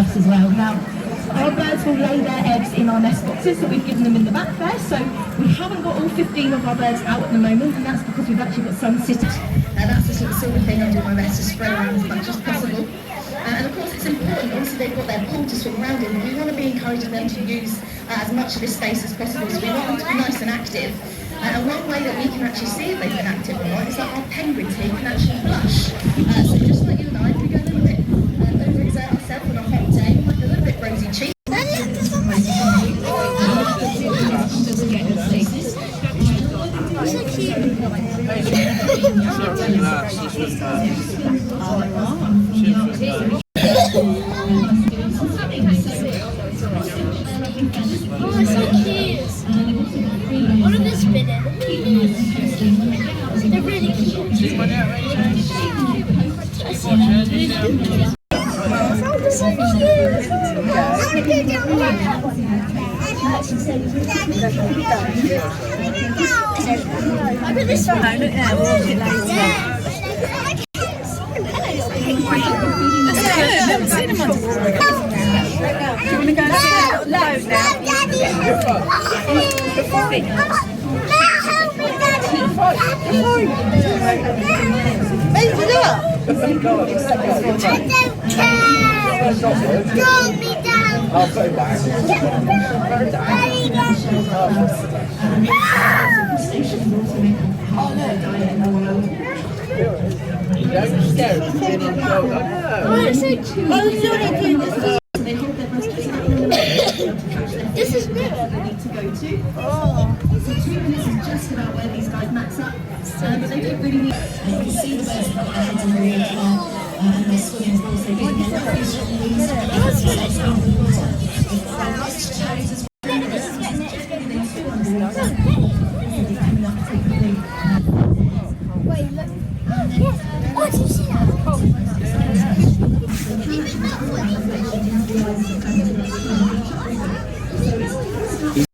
grass as well. Now, our birds will lay their eggs in our nest boxes that we've given them in the back there, so we haven't got all 15 of our birds out at the moment, and that's because we've actually got some sitting. That's the sort of silver thing I do my best to spray around as much as possible. And of course it's important, obviously they've got their pool to swim around in, but we want to be encouraging them to use as much of this space as possible, so we want them to be nice and active. And one way that we can actually see if they've been active or not is that our penguins here can actually blush. So just like you and I, if we go a little bit overexert ourselves on a hot day, we might be a little bit rosy cheeked. Oh, it's so cute. What are they spinning? They're really cute. I see that. Oh, they're so cute. Look at this one. I'll put it back. Oh, it's so cute. This is new. They need to go to. Oh. So 2 minutes is just about where these guys max up. But they don't really need. And you can see the birds have got their heads in the rear car. And they're swimming as well, so they're getting their legs from the water. Wait, look. Oh, did you see that?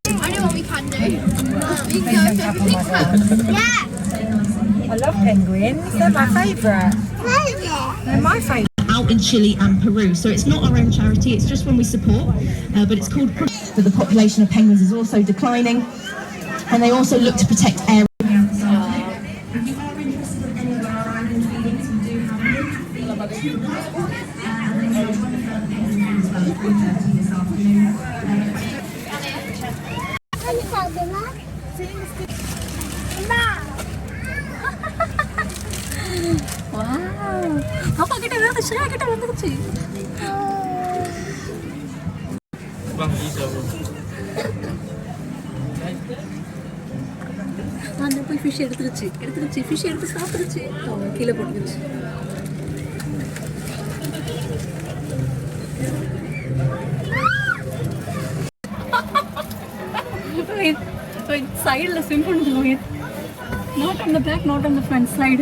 I know what we can do. We can go to picnic. Yeah. I love penguins. They're my favourite. They're my favourite. Out in Chile and Peru, so it's not our own charity, it's just one we support, but it's called. But the population of penguins is also declining, and they also look to protect areas. If you are interested in any of our island feedings, we do have them. As well at 3:30 this afternoon. Wow. Apa kita lihat saya kita lihat kecil. Anda போய் fish எடுத்துருச்சு fish எடுத்து சாப்பிடுச்சு கீழே போட்டுருச்சு wait sideல swim பண்ணுங்க not on the back not on the front slide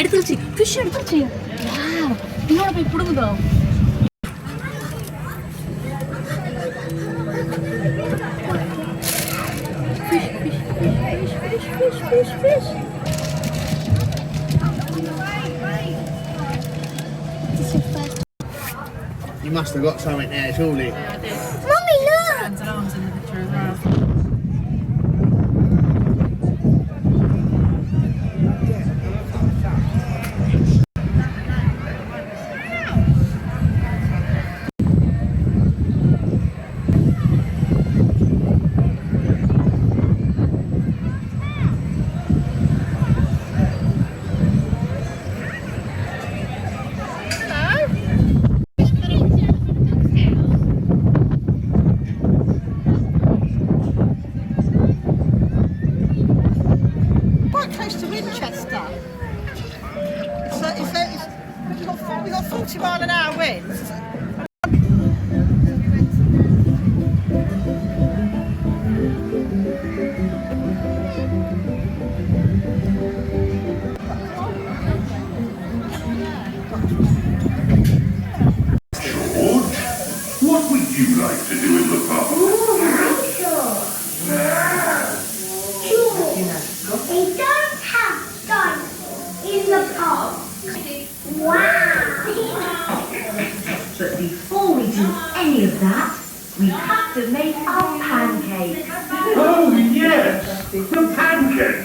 எடுத்துருச்சு fish எடுத்துருச்சு wow இன்னொரு போய் புடுங்குதோ fish You must have got something there, surely. Mummy, look! hands and arms in the picture as well. We've got 40 mile an hour winds. What would you like to do in the park? Ooh, The pancakes!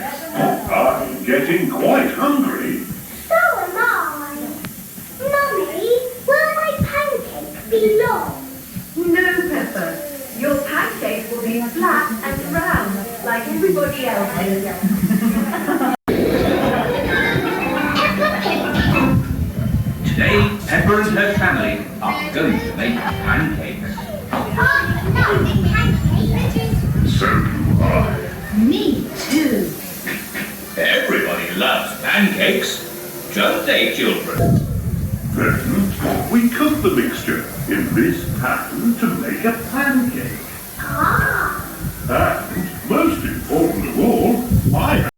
I'm getting quite hungry. So am I. Mummy, will my pancakes be long? No, Peppa. Your pancakes will be flat and round, like everybody else's. Today, Peppa and her family are going to make pancakes. Oh, no, pancakes. So do I. Me too. Everybody loves pancakes, don't they, children? Then we cook the mixture in this pan to make a pancake. Ah. And most important of all, I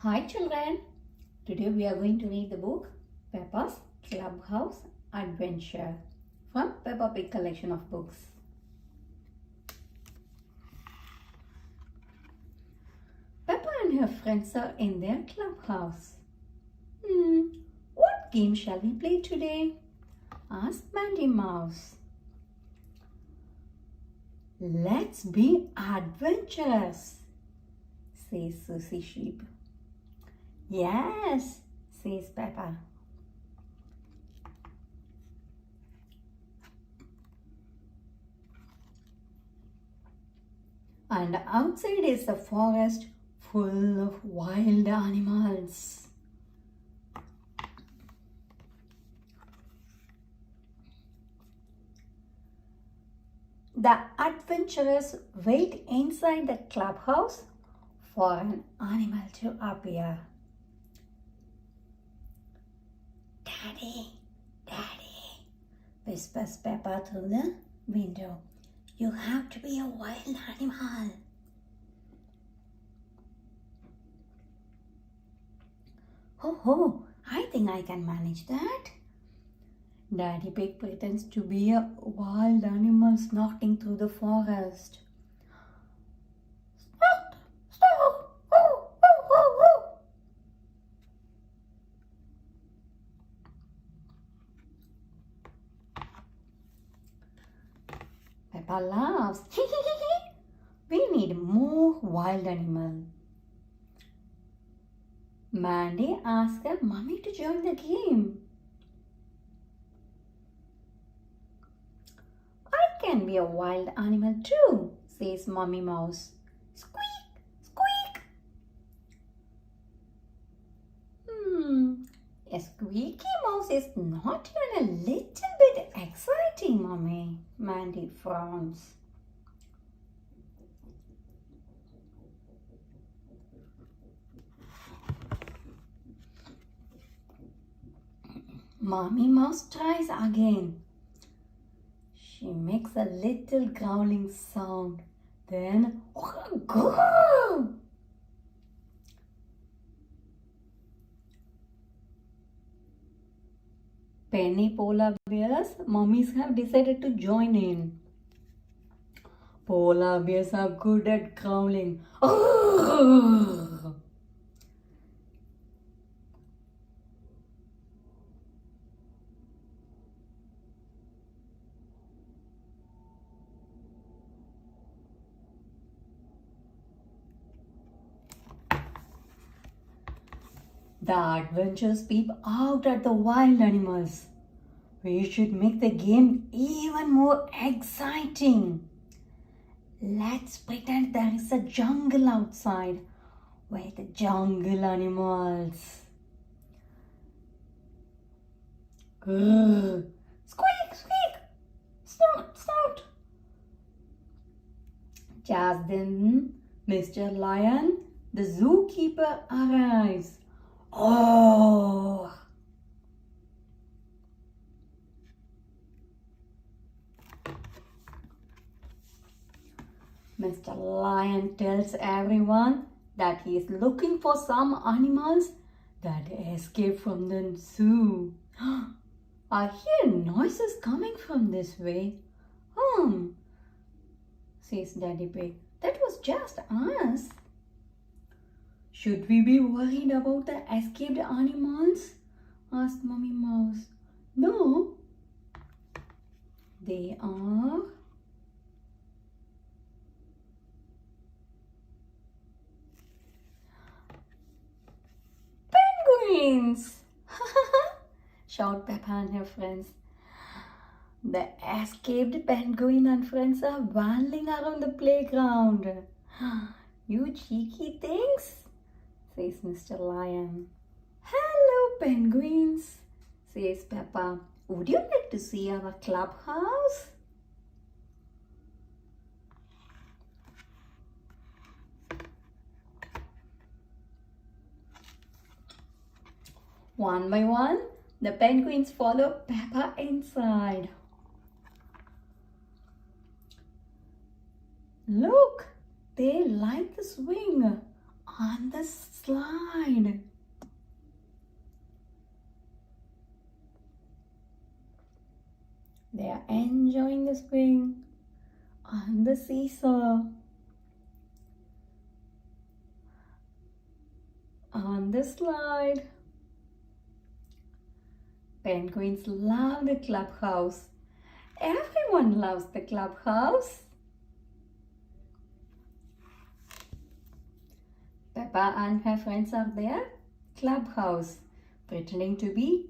Hi children, today we are going to read the book Peppa's Clubhouse Adventure from Peppa Pig collection of books. Peppa and her friends are in their clubhouse. What game shall we play today? Asked Mandy Mouse. Let's be adventurous, says Susie Sheep. Yes, says Peppa. And outside is the forest full of wild animals. The adventurers wait inside the clubhouse for an animal to appear. Daddy, Daddy, whispers Peppa through the window. You have to be a wild animal. Oh, I think I can manage that. Daddy Pig pretends to be a wild animal snorting through the forest. Snort, snort, oh, oh, oh, oh. Peppa laughs. We need more wild animal. Mandy asks her mommy to join the game. I can be a wild animal too, says Mommy Mouse. Squeak, squeak. A squeaky mouse is not even a little bit exciting, Mommy. Mandy frowns. Mommy Mouse tries again. She makes a little growling sound. Then, Penny polar bears, mummies have decided to join in. Polar bears are good at growling. The adventurers peep out at the wild animals. We should make the game even more exciting. Let's pretend there is a jungle outside with jungle animals. Grrr. Squeak, squeak, snout, snout. Just then, Mr. Lion, the zookeeper, arrives. Oh! Mr. Lion tells everyone that he is looking for some animals that escaped from the zoo. I hear noises coming from this way. Says Daddy Pig. That was just us. Should we be worried about the escaped animals? Asked Mummy Mouse. No. They are penguins! Shout Peppa and her friends. The escaped penguin and friends are waddling around the playground. You cheeky things, says Mr. Lion. Hello, penguins, says Peppa. Would you like to see our clubhouse? One by one, the penguins follow Peppa inside. Look, they like the swing on the slide. They are enjoying the swing on the seesaw, on the slide. Penguins love the clubhouse. Everyone loves the clubhouse. Peppa and her friends are there, clubhouse, pretending to be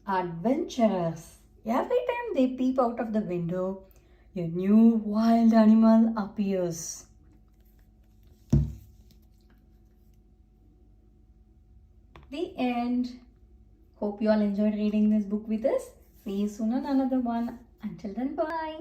adventurers. Every time they peep out of the window, a new wild animal appears. The end. Hope you all enjoyed reading this book with us. See you soon on another one. Until then, bye.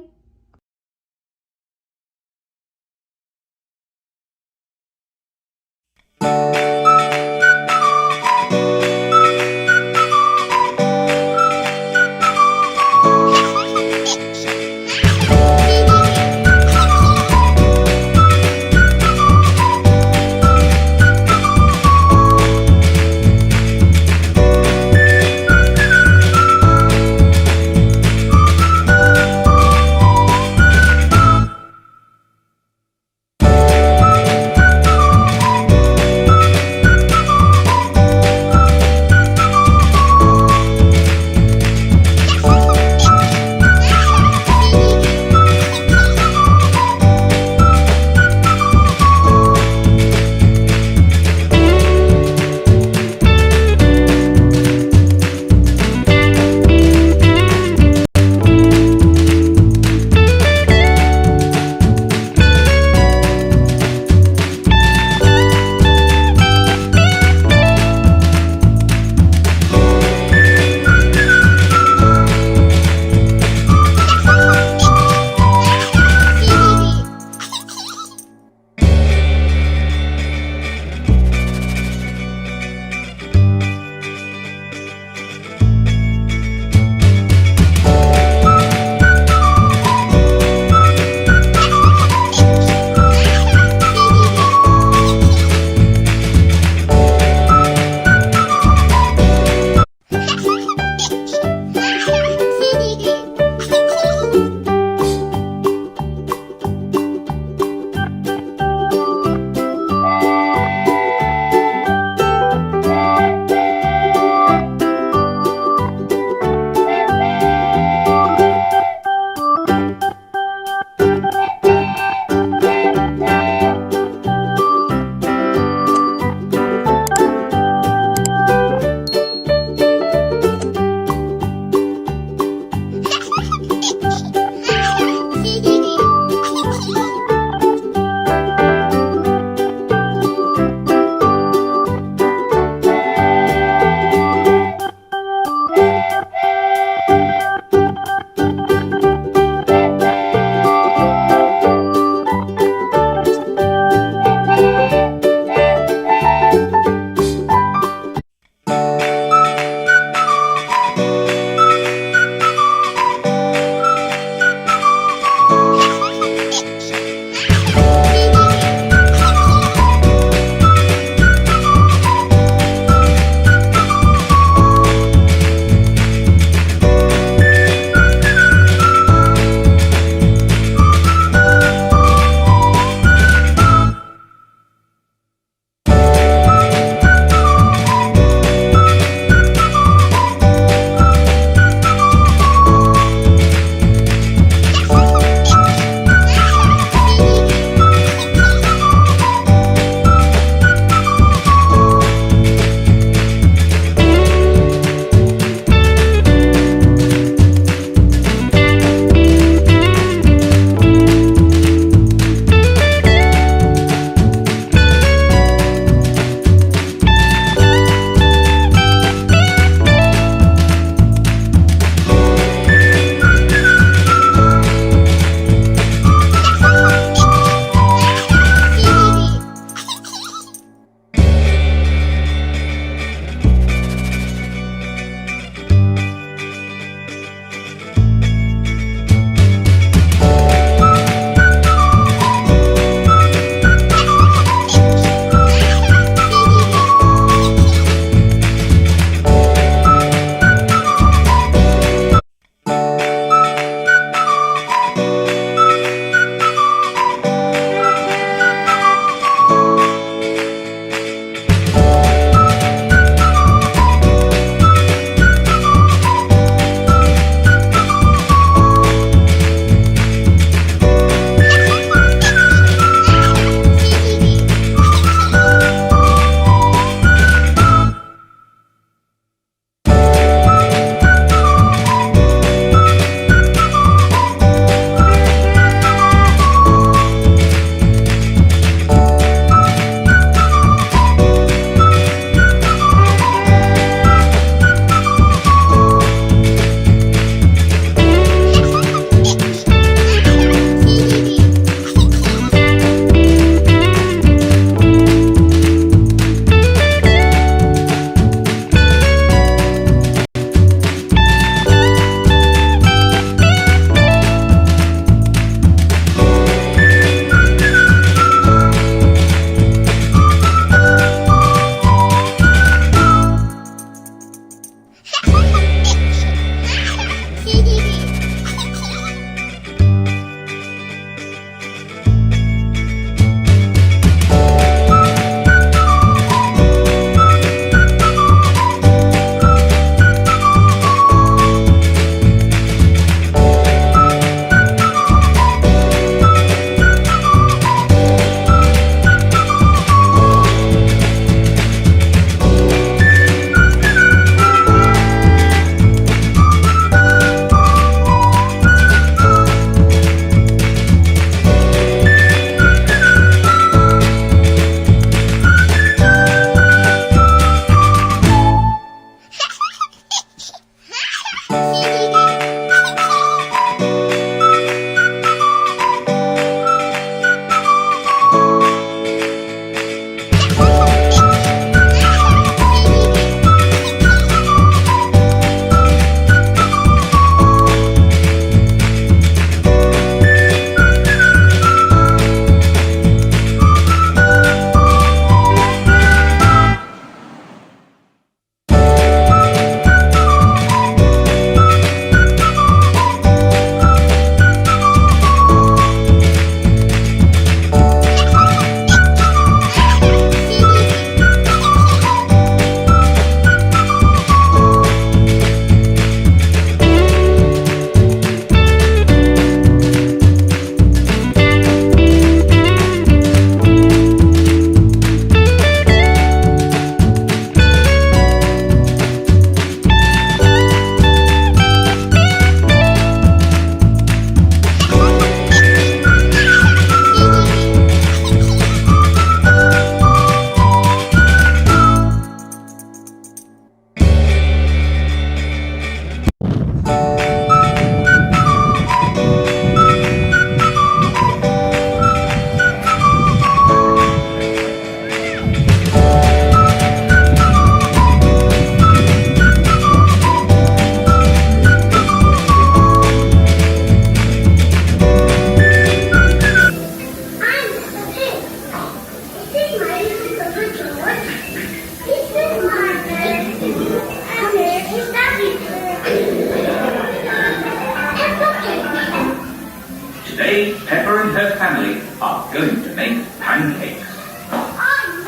Today, Peppa and her family are going to make pancakes. I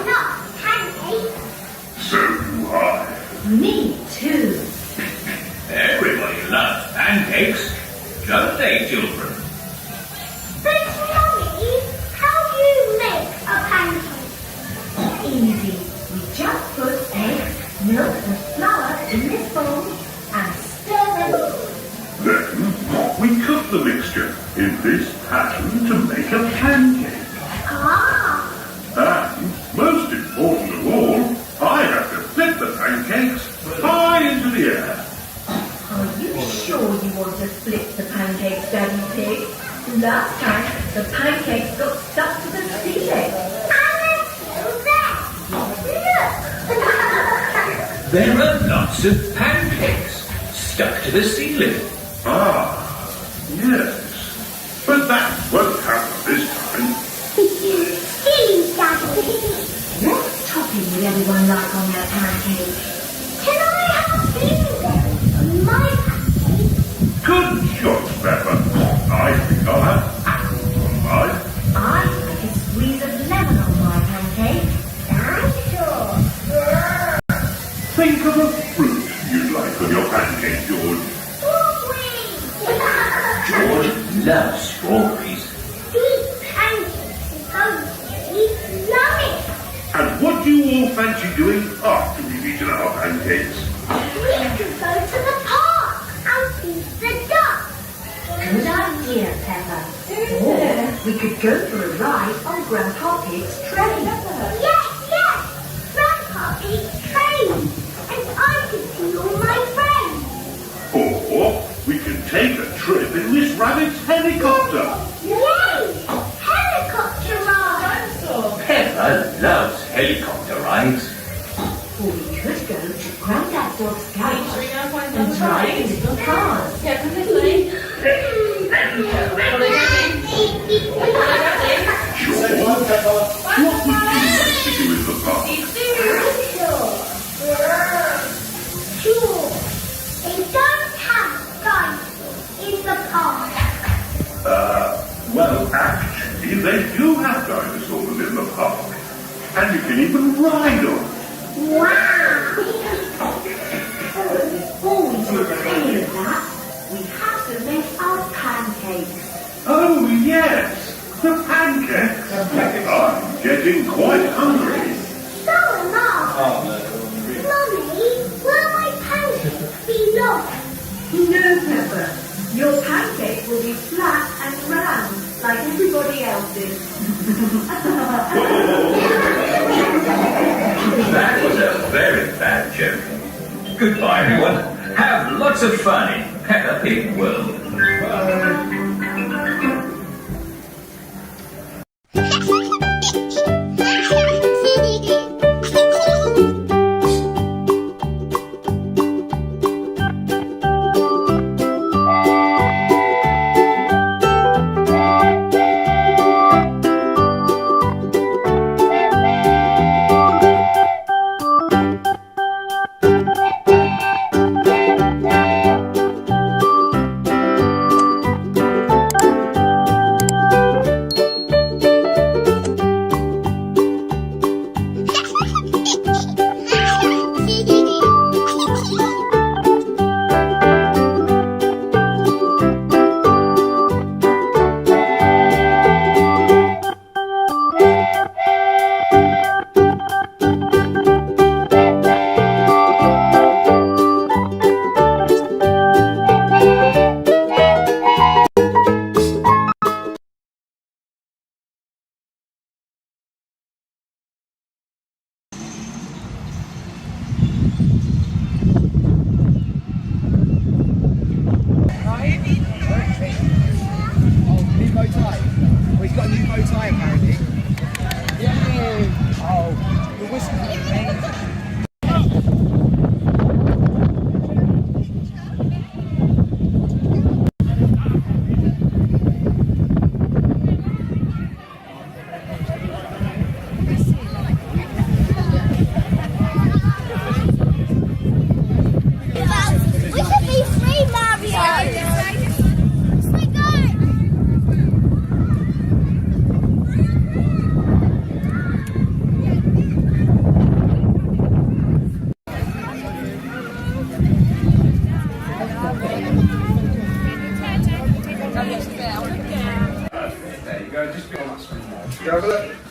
love pancakes. So do I. Me too. Everybody loves pancakes, don't they, children? But Mummy, how do you make a pancake? Easy. We just put eggs, milk and flour in this bowl and stir them. Then we cook the mixture in this pattern to make a pancake. Ah, And, most important of all, I have to flip the pancakes high into the air. Are you sure you want to flip the pancakes, Daddy Pig? Last time, the pancakes got stuck to the ceiling. and they're still there. Look. There are lots of pancakes stuck to the ceiling. Ah, yes. But that won't happen this time. Silly Daddy. What topping would everyone like on their pancakes? Can I have blueberries on my pancake? Good shot, Peppa. I think I'll have apples on mine. I like a squeeze of lemon on my pancake. I'm sure. Think of a fruit you'd like on your pancake, George. Strawberries. George loves strawberries. These pancakes are really yummy. And what do you all fancy doing after we've eaten our pancakes? We could go to the park and feed the ducks. Good idea, Peppa. Or we could go for a ride on Grandpa Pig's train. Yes. Grandpa eats trains. And I could see all my friends. Or we can take a trip in Miss Rabbit's helicopter. Yay! Helicopter ride. Peppa loves helicopter rides. Or we could go to Grandad Dog's garage and drive in little cars. Sure. What would you like to do in the park? Sure. They don't have guns in the park. Well, actually, they do have dinosaurs in the park. And you can even ride on them. Wow. Before we do any of that, we have to make our pancakes. Oh, yes, the pancakes. I'm getting quite hungry. So am I. Mummy, will my pancakes be long? No, Peppa. Your pancake will be flat and round, like everybody else's. That was a very bad joke. Goodbye, everyone. Have lots of fun in Peppa Pig World. Have a look.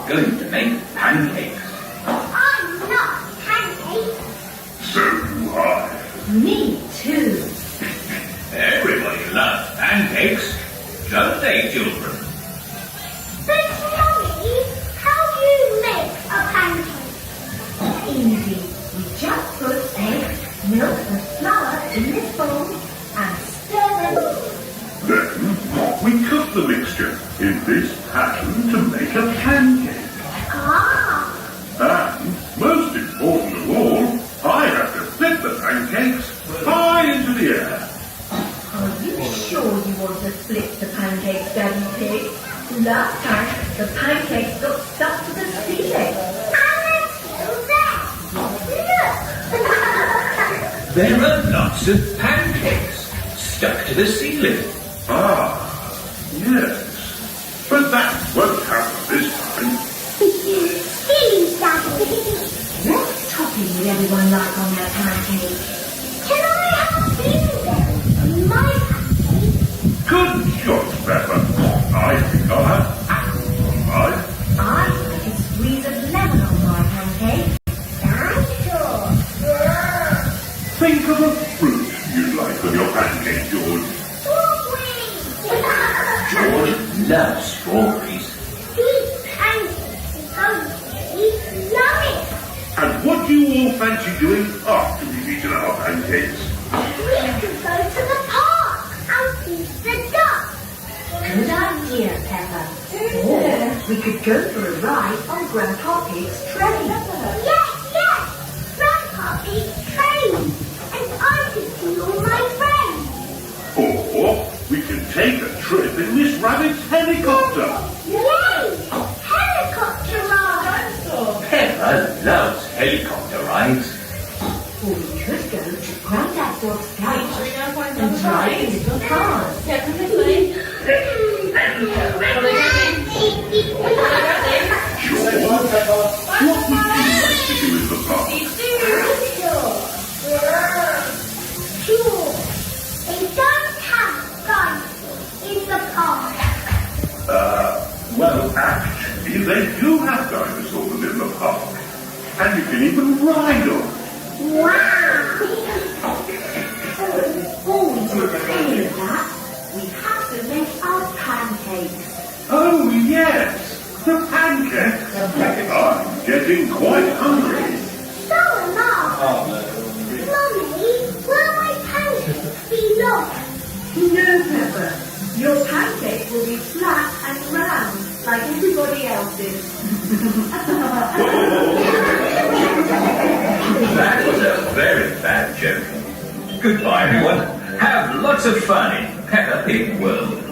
going to make pancakes. I love pancakes. So do I. Me too. Everybody loves pancakes, don't they, children? But Mummy, how do you make a pancake? Easy. We just put eggs, milk and flour in this bowl and stir them. Then we cook the mixture in this pan to make a pancake. Ah, And, most important of all, I have to flip the pancakes high into the air. Are you sure you want to flip the pancakes, Daddy Pig? Last time, the pancakes got stuck to the ceiling. and they're still there. Look. There are lots of pancakes stuck to the ceiling. Ah, yes. But that won't happen this time. Silly Daddy. What topping would everyone like on their pancakes? Can I have blueberries on my pancake? Good choice, Peppa. I think I'll have apples on mine. I like a squeeze of lemon on my pancake. Think of a fruit you'd like on your pancake, George. George loves strawberries. These pancakes are really yummy. And what do you all fancy doing after we've eaten our pancakes? We could go to the park and feed the ducks. Good idea, Peppa. Or we could go for a ride on Grandpa Pig's train. Yes. Grandpa eats trains. And I could see all my friends. Or we can take a trip in Miss Rabbit's helicopter. Yay! Helicopter ride. Peppa loves helicopter rides. Or we could go to Grandad Dog's garage and drive in little cars. George, what would you like to do in the park? Sure. They don't have guns in the park. Well, actually, they do have dinosaurs in the park. And you can even ride them. Wow. Before we do any of that, we have to make our pancakes. Oh, yes, the pancakes. I'm getting quite hungry. So am I. Mummy, will my pancakes be long? No, Peppa. Your pancake will be flat and round, like everybody else's. That was a very bad joke. Goodbye, everyone. Have lots of fun in Peppa Pig World.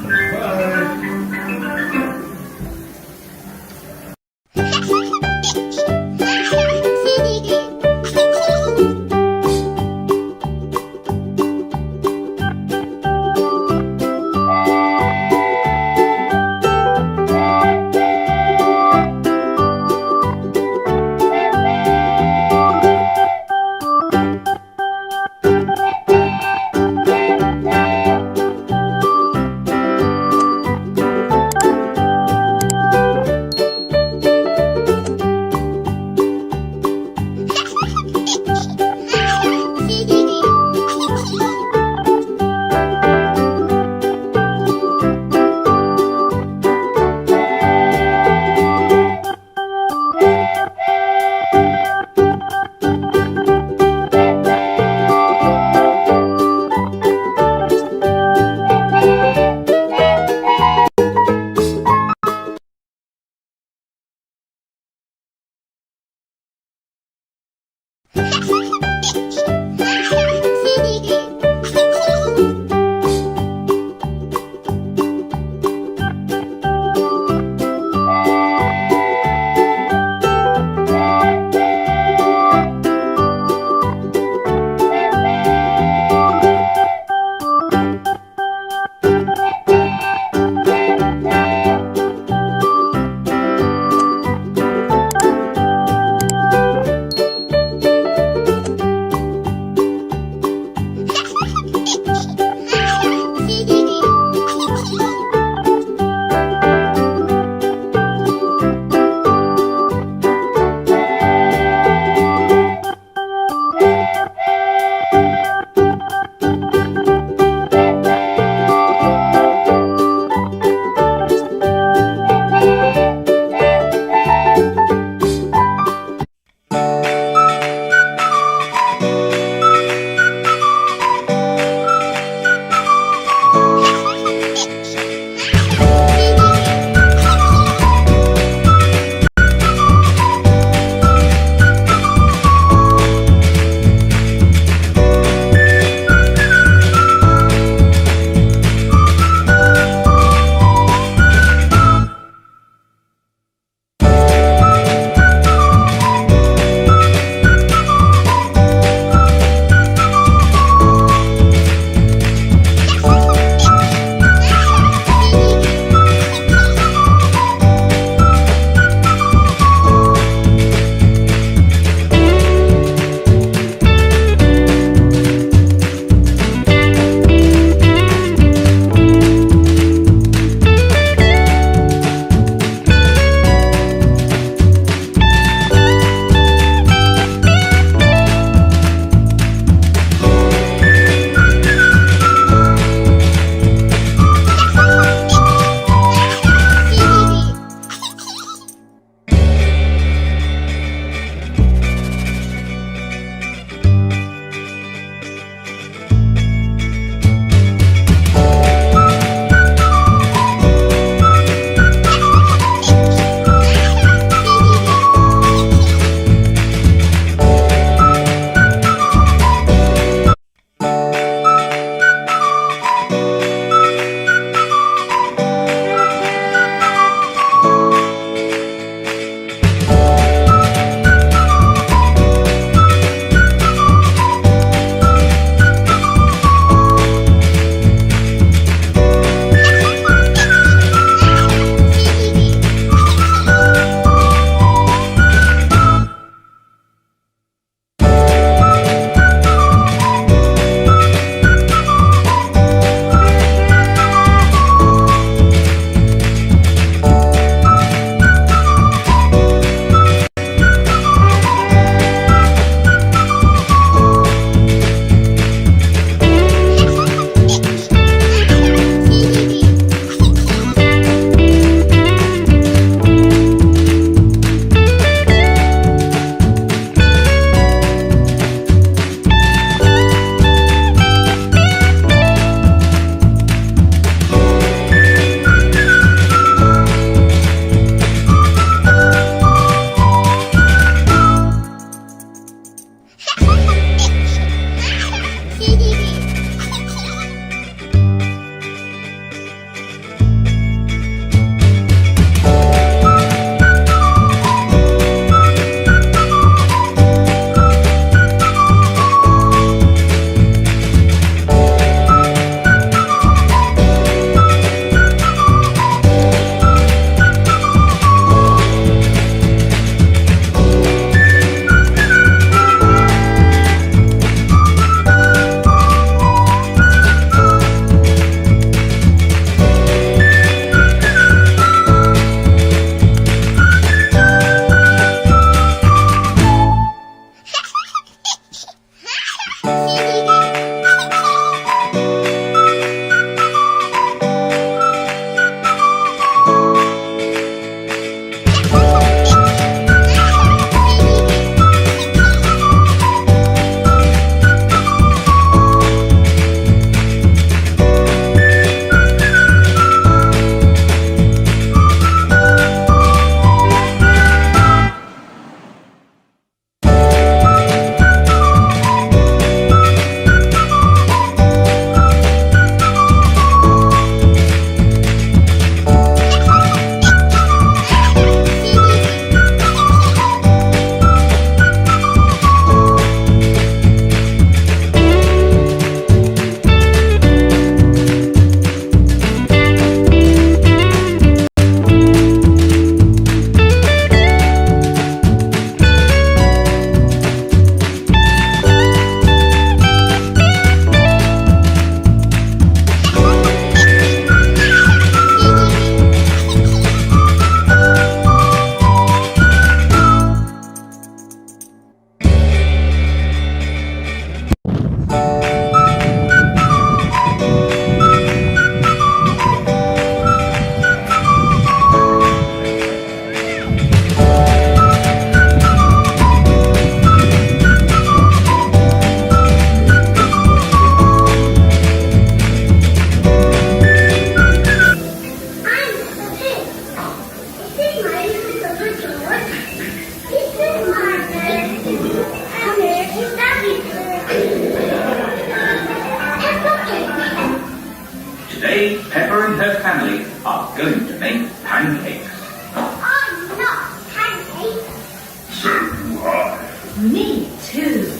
Me too.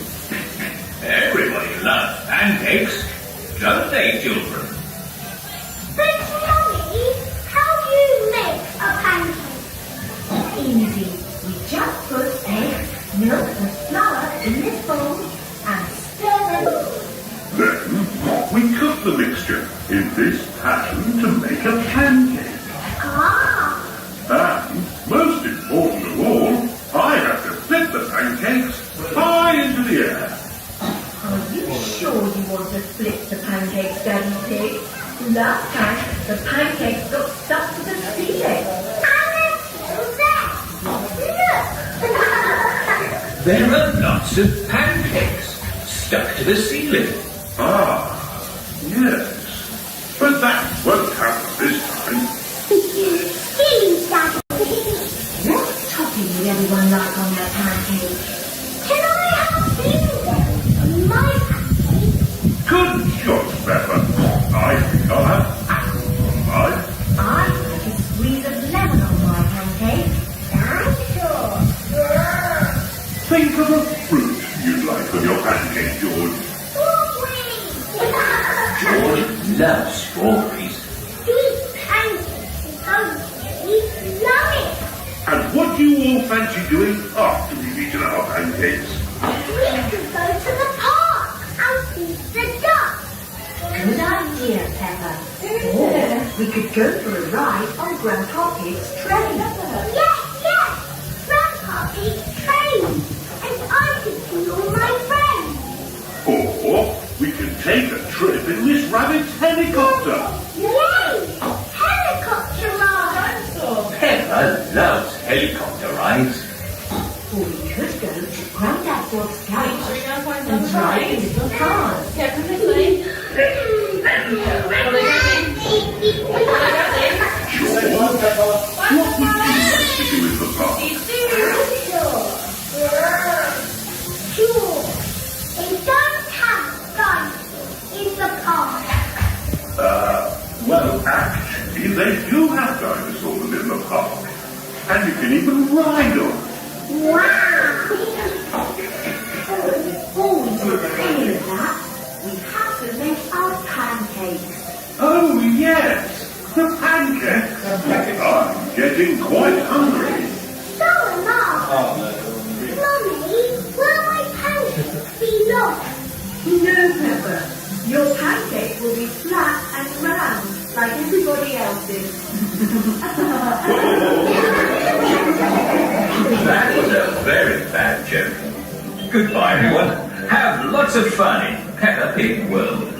Everybody loves pancakes, don't they, children? But Mummy, how do you make a pancake? Easy. We just put eggs, milk and flour in this bowl and stir them. Then we cook the mixture in this pan to make a pancake. Ah, And, most important of all, I have to flip the pancakes high into the air. Are you sure you want to flip the pancakes, Daddy Pig? Last time, the pancakes got stuck to the ceiling. and they're still there. Look. There are lots of pancakes stuck to the ceiling. Ah, yes. But that won't happen this time. Please, Daddy. What topping would everyone like on their pancakes? Can I have blueberries on my pancake? Good shot, Peppa. I think I'll have apples on mine. I like a squeeze of lemon on my pancake. I'm sure. Think of a fruit you'd like on your pancake, George. Strawberries. George loves strawberries. These pancakes are really yummy. And what do you all fancy doing after we've eaten our pancakes? We could go to the park and feed the ducks. Good idea, Peppa. Or we could go for a ride on Grandpa Pig's train. Yes. Grandpa Pig's train. And I could see all my friends. Or we can take a trip in Miss Rabbit's helicopter. Yay! Helicopter ride. Peppa loves helicopter rides. Or we could go to Grandad Dog's garage and drive in little cars. George, what would you like to do in the park? Sure. They don't have guns in the park. Well, actually, they do have dinosaurs in the park. And you can even ride on them. Wow. Before we do any of that, we have to make our pancakes. Oh, yes, the pancakes. I'm getting quite hungry. So am I. Mummy, will my pancakes be long? No, Peppa. Your pancake will be flat and round, like everybody else's. That was a very bad joke. Goodbye, everyone. Have lots of fun in Peppa Pig World.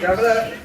Have a look.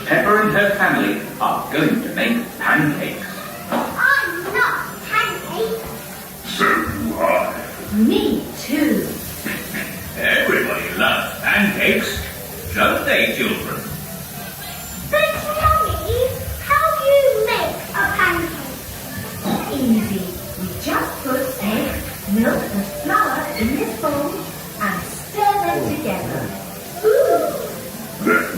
Peppa and her family are going to make pancakes. I love pancakes. So do I. Me too. Everybody loves pancakes, don't they, children? But Mummy, how do you make a pancake? Easy. We just put egg, milk and flour in this bowl and stir them together. Then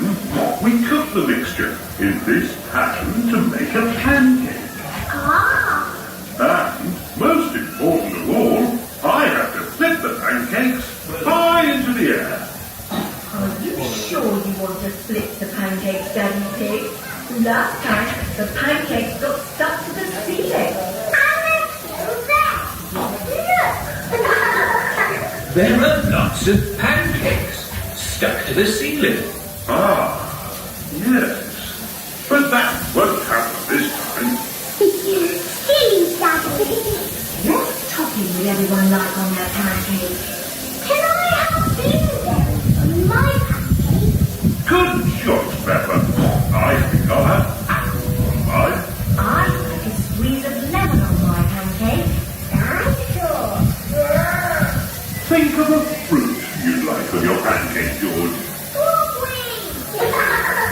we cook the mixture in this pan to make a pancake. Ah, And, most important of all, I have to flip the pancakes high into the air. Are you sure you want to flip the pancakes, Daddy Pig? Last time, the pancakes got stuck to the ceiling. and they're still there. Look. There are lots of pancakes stuck to the ceiling. Ah, yes. But that won't happen this time. Silly Daddy. What topping would everyone like on their pancakes? Can I have blueberries on my pancake? Good choice, Peppa. I think I'll have apples on mine. I like a squeeze of lemon on my pancake. I'm sure. Think of a fruit you'd like on your pancake, George. Strawberries.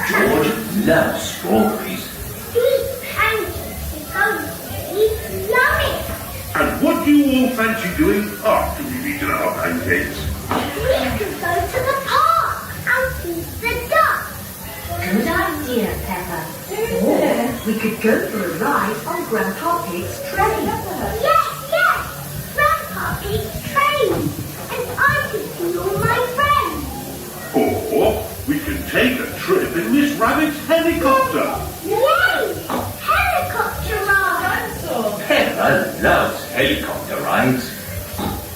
George loves strawberries. These pancakes are going to be yummy. And what do you all fancy doing after we've eaten our pancakes? We could go to the park and feed the ducks. Good idea, Peppa. Or we could go for a ride on Grandpa Pig's train. Yes. Grandpa Pig's train. And I could see all my friends. Or we can take a trip in Miss Rabbit's helicopter. Yay! Helicopter ride. Peppa loves helicopter rides.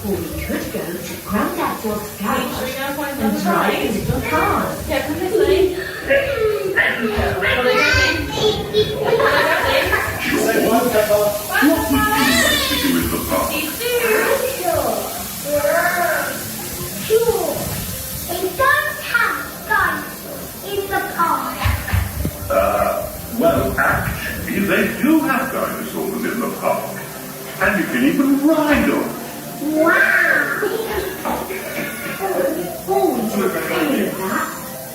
Or we could go to Grandad Dog's garage and drive his little cars. George, what would you like to do in the park? Sure. They don't have dinosaurs in the park. Well, actually, they do have dinosaurs in the park. And you can even ride them. Wow. Before we do any of that,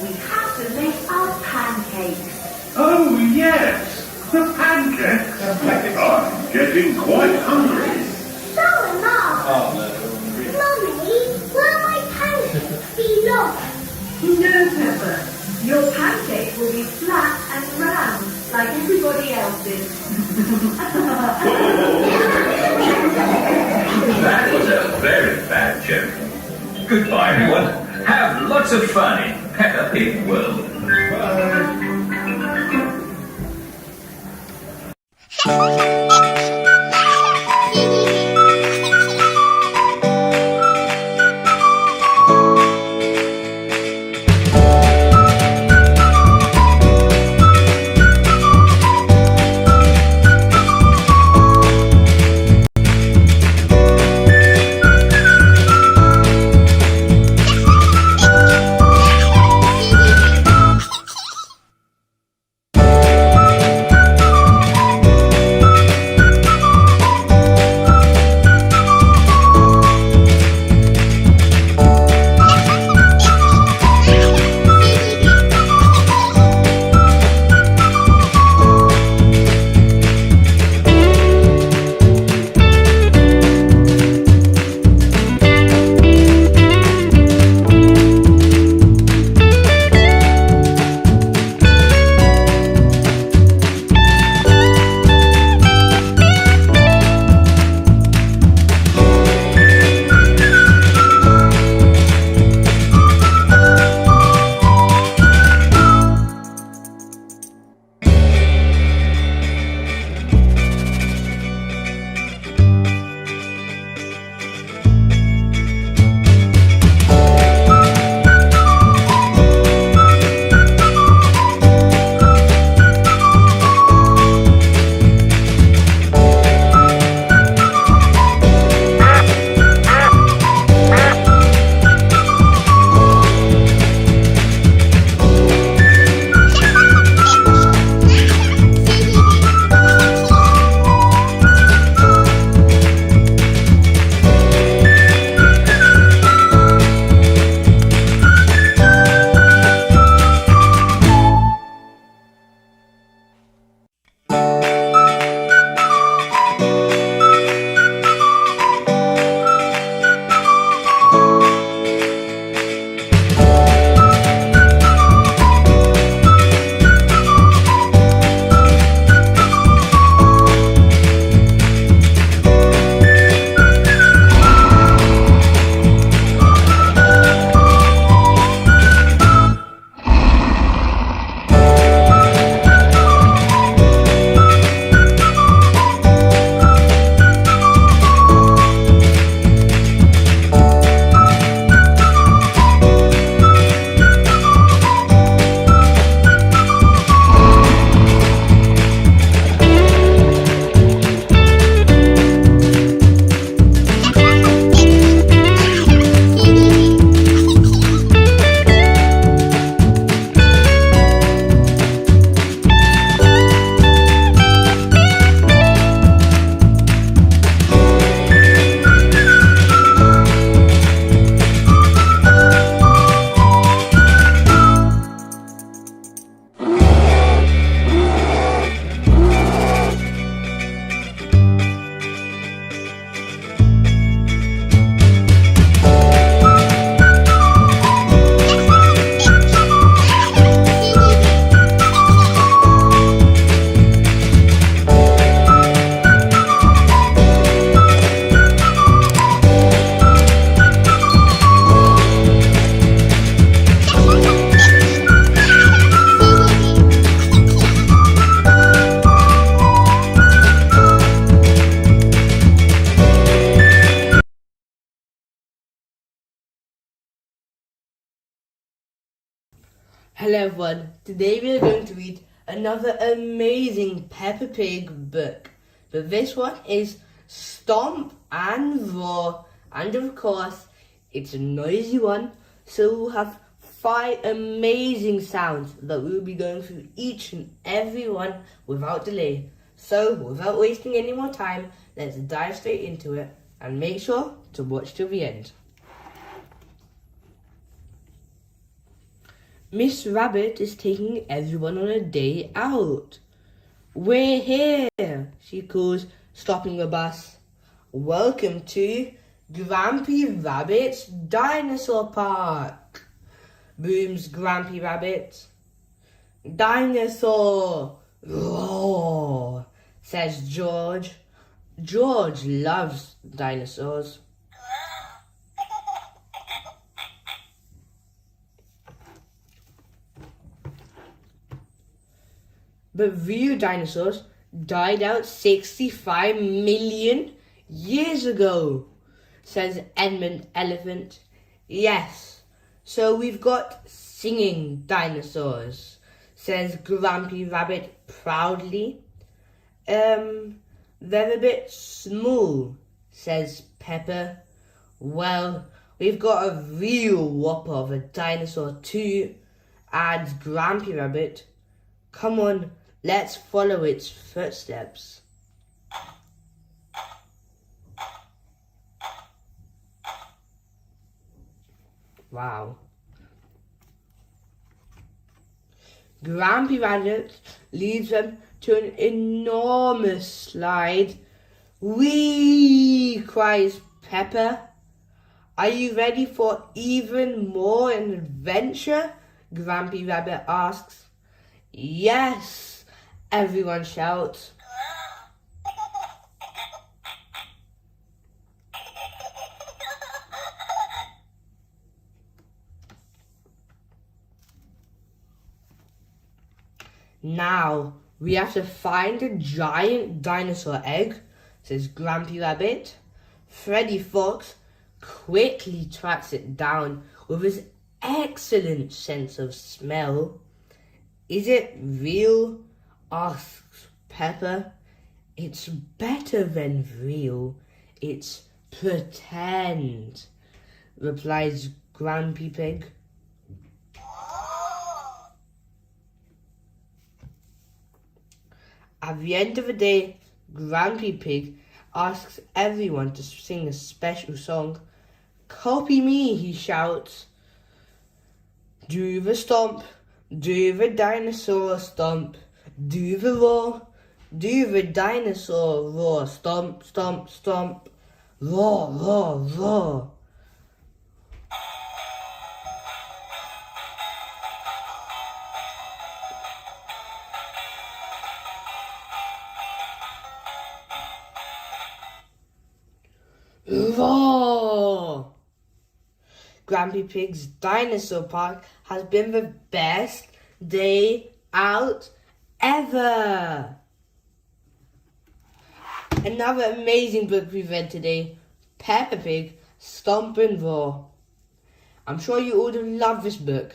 we have to make our pancakes. Oh, yes, the pancakes. I'm getting quite hungry. So am I. Mummy, will my pancakes be long? No, Peppa. Your pancakes will be flat and round, like everybody else's. That was a very bad joke. Goodbye, everyone. Have lots of fun in Peppa Pig World. Hello everyone, today we are going to read another amazing Peppa Pig book. But this one is Stomp and Roar, and of course it's a noisy one, so we'll have 5 amazing sounds that we'll be going through each and every one without delay. So without wasting any more time, let's dive straight into it and make sure to watch till the end. Miss Rabbit is taking everyone on a day out. We're here, she calls, stopping the bus. Welcome to Grampy Rabbit's Dinosaur Park, booms Grampy Rabbit. Dinosaur! Roar, says George. George loves dinosaurs. But real dinosaurs died out 65 million years ago, says Edmund Elephant. Yes, so we've got singing dinosaurs, says Grampy Rabbit proudly. They're a bit small, says Peppa. Well, we've got a real whopper of a dinosaur too, adds Grampy Rabbit. Come on, let's follow its footsteps. Wow. Grampy Rabbit leads them to an enormous slide. Whee! Cries Peppa. Are you ready for even more adventure? Grampy Rabbit asks. Yes! Everyone shouts. Now, we have to find a giant dinosaur egg, says Grampy Rabbit. Freddy Fox quickly tracks it down with his excellent sense of smell. Is it real? Asks Peppa. It's better than real. It's pretend, replies Grampy Pig. At the end of the day, Grampy Pig asks everyone to sing a special song. Copy me, he shouts. Do the stomp, do the dinosaur stomp, do the roar, do the dinosaur roar, stomp, stomp, stomp, roar, roar, roar. Roar! Grampy Pig's Dinosaur Park has been the best day out ever. Another amazing book we read today, Peppa Pig, Stomp and Roar. I'm sure you all have loved this book,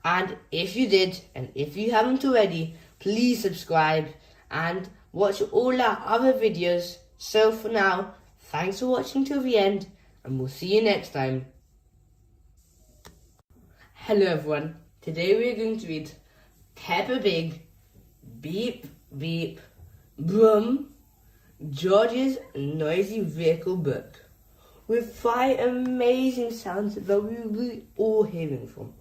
and if you did, and if you haven't already, please subscribe and watch all our other videos. So for now, thanks for watching till the end, and we'll see you next time. Hello everyone, today we are going to read Peppa Pig, Beep Beep, Brum, George's Noisy Vehicle book, with 5 amazing sounds that we will be all hearing from.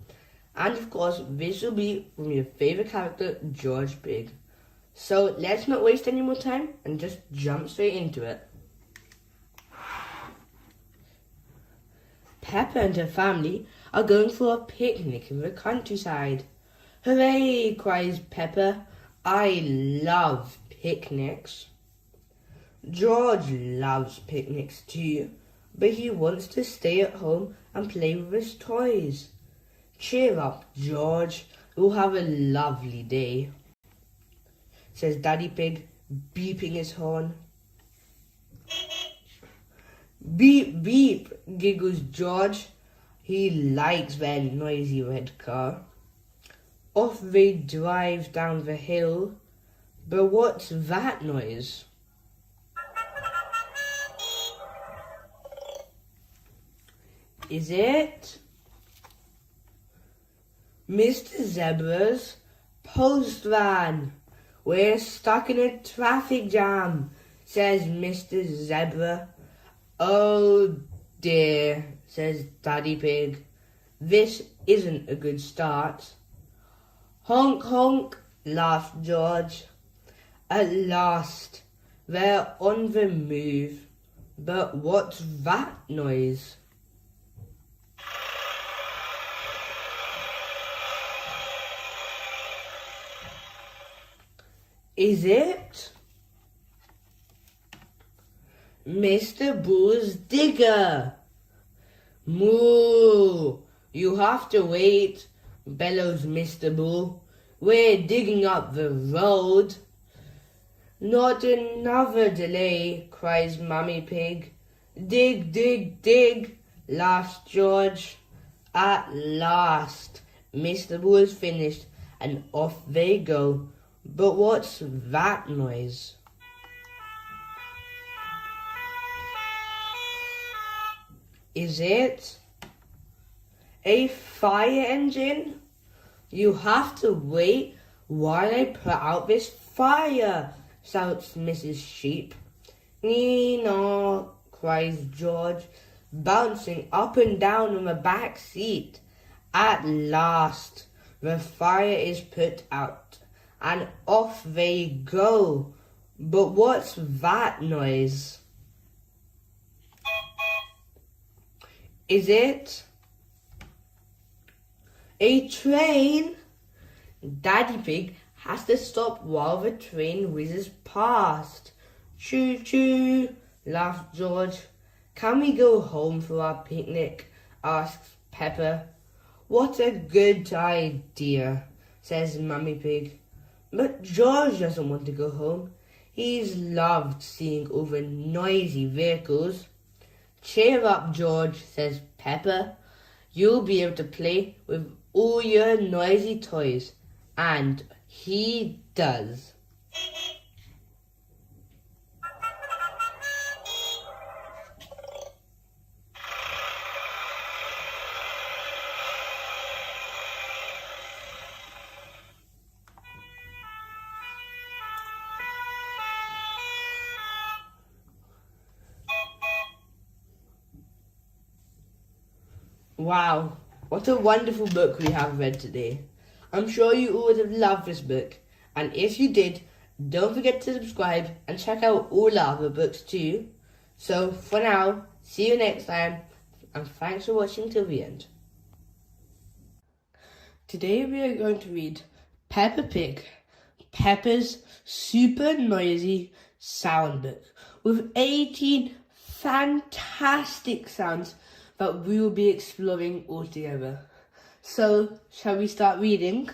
And of course, this will be from your favourite character, George Pig. So let's not waste any more time and just jump straight into it. Peppa and her family are going for a picnic in the countryside. Hooray, cries Peppa. I love picnics. George loves picnics too, but he wants to stay at home and play with his toys. Cheer up, George. We'll have a lovely day, says Daddy Pig, beeping his horn. Beep, beep, giggles George. He likes that noisy red car. off they drive down the hill. But what's that noise? Is it Mr. Zebra's post van? We're stuck in a traffic jam, says Mr. Zebra. Oh dear, says Daddy Pig. This isn't a good start. Honk honk, laughed George. At last, they're on the move. But what's that noise? Is it Mr. Bull's digger? Moo! You have to wait, bellows Mr. Bull. We're digging up the road. Not another delay, cries Mummy Pig. Dig, dig, dig, laughs George. At last, Mr. Bull is finished, and off they go. But what's that noise? Is it a fire engine? You have to wait while I put out this fire, shouts Mrs. Sheep. Nee-naw, cries George, bouncing up and down on the back seat. At last, the fire is put out, and off they go. But what's that noise? Is it a train? Daddy Pig has to stop while the train whizzes past. Choo choo, laughed George. Can we go home for our picnic? Asks Peppa. What a good idea, says Mummy Pig. But George doesn't want to go home. He's loved seeing all the noisy vehicles. Cheer up, George, says Peppa. You'll be able to play with all your noisy toys. And he does. Wow, what a wonderful book we have read today. I'm sure you all would have loved this book, and if you did, don't forget to subscribe and check out all our other books too. So for now, see you next time, and thanks for watching till the end. Today we are going to read Peppa Pig, Peppa's super noisy sound book, with 18 fantastic sounds that we will be exploring all together. So, shall we start reading?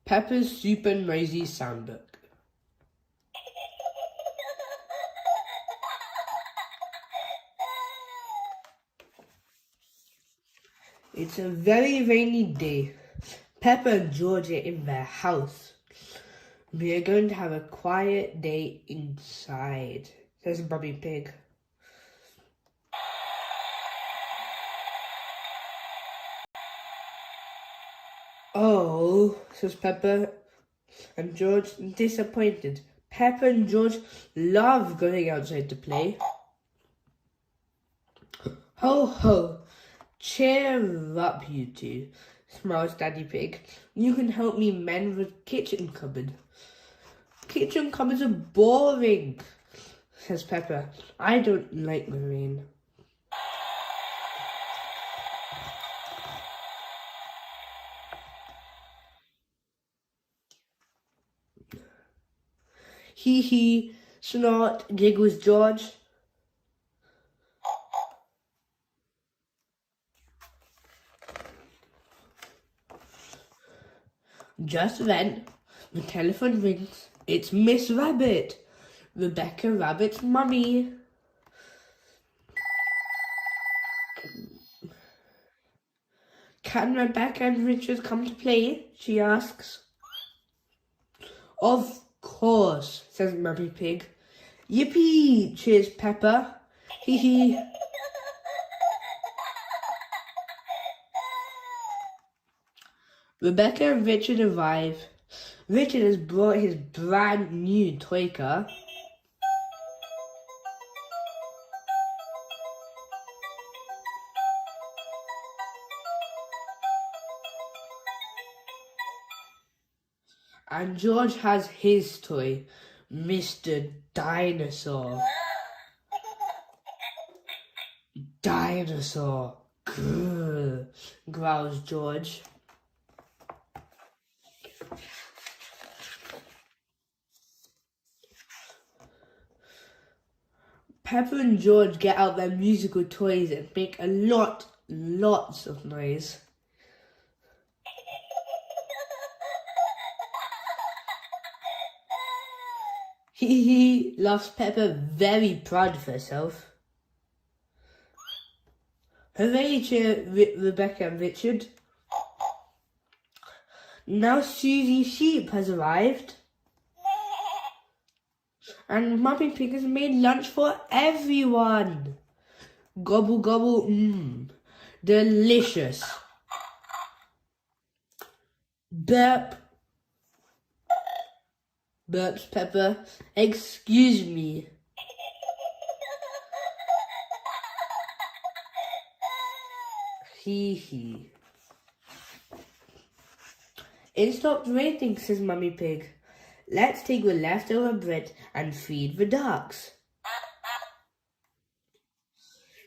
Peppa's Super Noisy Soundbook. It's a very rainy day. Peppa and George are in their house. We are going to have a quiet day inside, says Mummy Pig. Oh, says Peppa and George, disappointed. Peppa and George love going outside to play. Ho ho, cheer up you two, smiles Daddy Pig. You can help me mend the kitchen cupboard. Kitchen cupboards are boring, says Peppa. I don't like the rain. Hee hee, snort, giggles George. Just then, the telephone rings. It's Miss Rabbit, Rebecca Rabbit's mummy. Can Rebecca and Richard come to play? She asks. Of course, says Mummy Pig. Yippee, cheers Peppa. Hee hee. Rebecca and Richard arrive. Richard has brought his brand new toy car. And George has his toy, Mr. Dinosaur. Dinosaur. Grrr, growls George. Peppa and George get out their musical toys and make lots of noise. Hee hee, laughs Peppa, very proud of herself. Hooray, cheer Rebecca and Richard. Now Susie Sheep has arrived. And Mummy Pig has made lunch for everyone. Gobble gobble, delicious. Burp. Burps Peppa. Excuse me. Hee hee. It stopped raining, says Mummy Pig. Let's take the leftover bread and feed the ducks.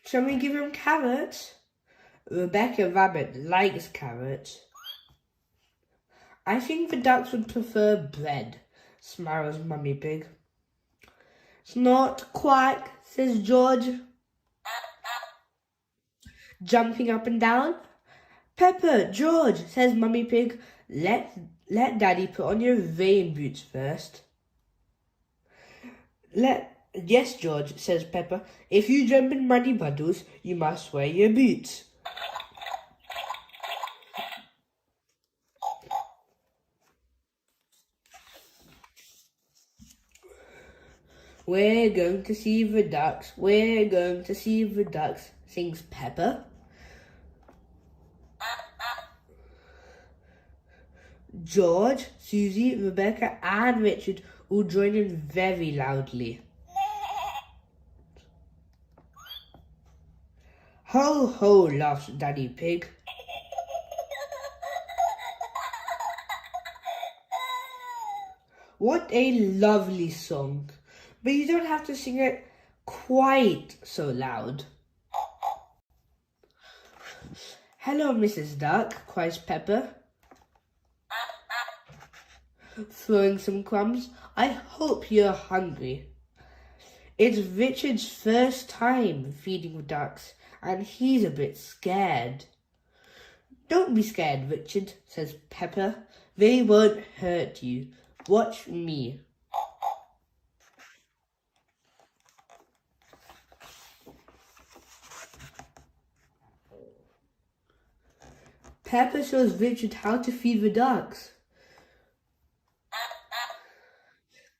Shall we give them carrots? Rebecca Rabbit likes carrots. I think the ducks would prefer bread, smiles Mummy Pig. Snort, quack, says George, jumping up and down. Peppa, George, says Mummy Pig, let Daddy put on your rain boots first. Yes, George, says Peppa. If you jump in muddy puddles, you must wear your boots. We're going to see the ducks. We're going to see the ducks, sings Peppa. George, Susie, Rebecca and Richard all join in very loudly. Ho ho, laughs Daddy Pig. What a lovely song. But you don't have to sing it quite so loud. Hello, Mrs. Duck, cries Peppa, throwing some crumbs. I hope you're hungry. It's Richard's first time feeding the ducks, and he's a bit scared. Don't be scared, Richard, says Peppa. They won't hurt you. Watch me. Peppa shows Richard how to feed the ducks.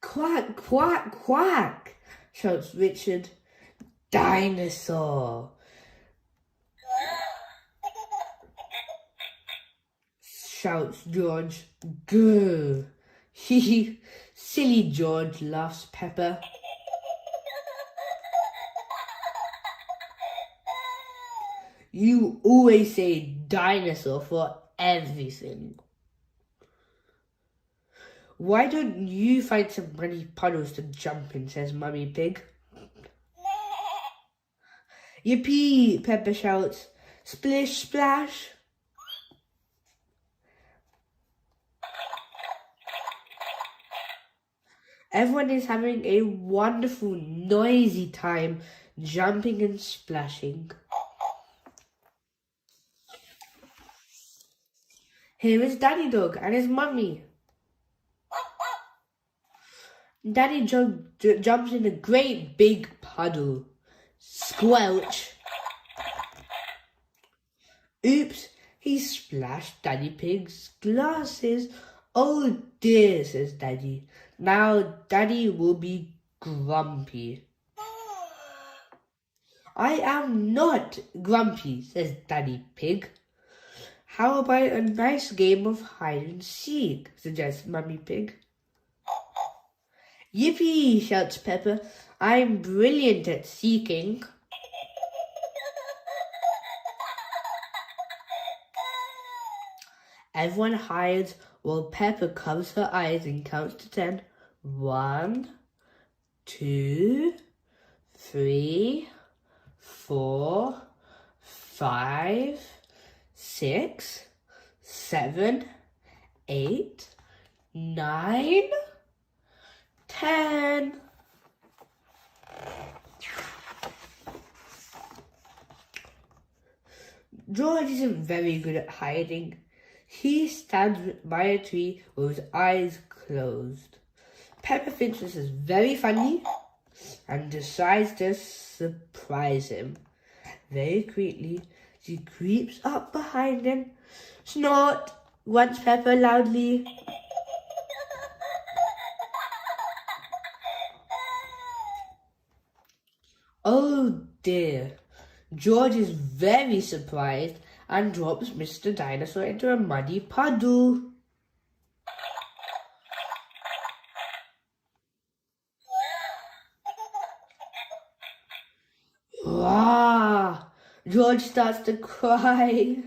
Quack, quack, quack, shouts Richard. Dinosaur, shouts George. Grr. Hee, silly George, laughs Peppa. You always say dinosaur for everything. Why don't you find some muddy puddles to jump in, says Mummy Pig. Yippee, Peppa shouts. Splish, splash. Everyone is having a wonderful, noisy time, jumping and splashing. Here is Daddy Dog and his mummy. Daddy jumps in a great big puddle. Squelch. Oops, He splashed Daddy Pig's glasses. Oh dear, says Daddy. Now Daddy will be grumpy. I am not grumpy, says Daddy Pig. How about a nice game of hide and seek, suggests Mummy Pig. Yippee, shouts Peppa. I'm brilliant at seeking. Everyone hides while Peppa covers her eyes and counts to 10. 1, 2, 3, 4, 5, 6, 7, 8, 9, 10. George isn't very good at hiding. He stands by a tree with his eyes closed. Peppa thinks this is very funny and decides to surprise him. Very quickly, she creeps up behind him. Snort, wants Peppa loudly. Oh dear. George is very surprised and drops Mr. Dinosaur into a muddy puddle. Wow! George starts to cry.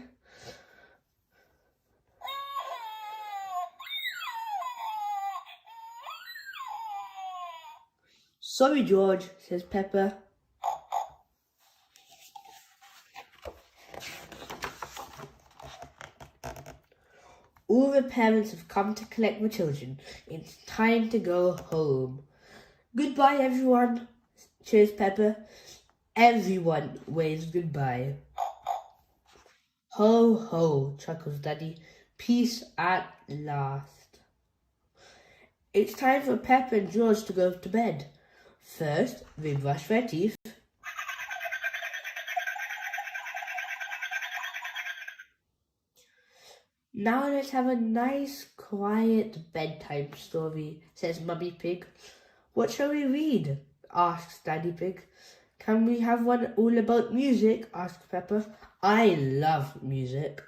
Sorry, George, says Peppa. All the parents have come to collect the children. It's time to go home. Goodbye, everyone, cheers Peppa. Everyone waves goodbye. Ho, ho, chuckles Daddy. Peace at last. It's time for Peppa and George to go to bed. First, they brush their teeth. Now let's have a nice, quiet bedtime story, says Mummy Pig. What shall we read? Asks Daddy Pig. Can we have one all about music? Asks Peppa. I love music.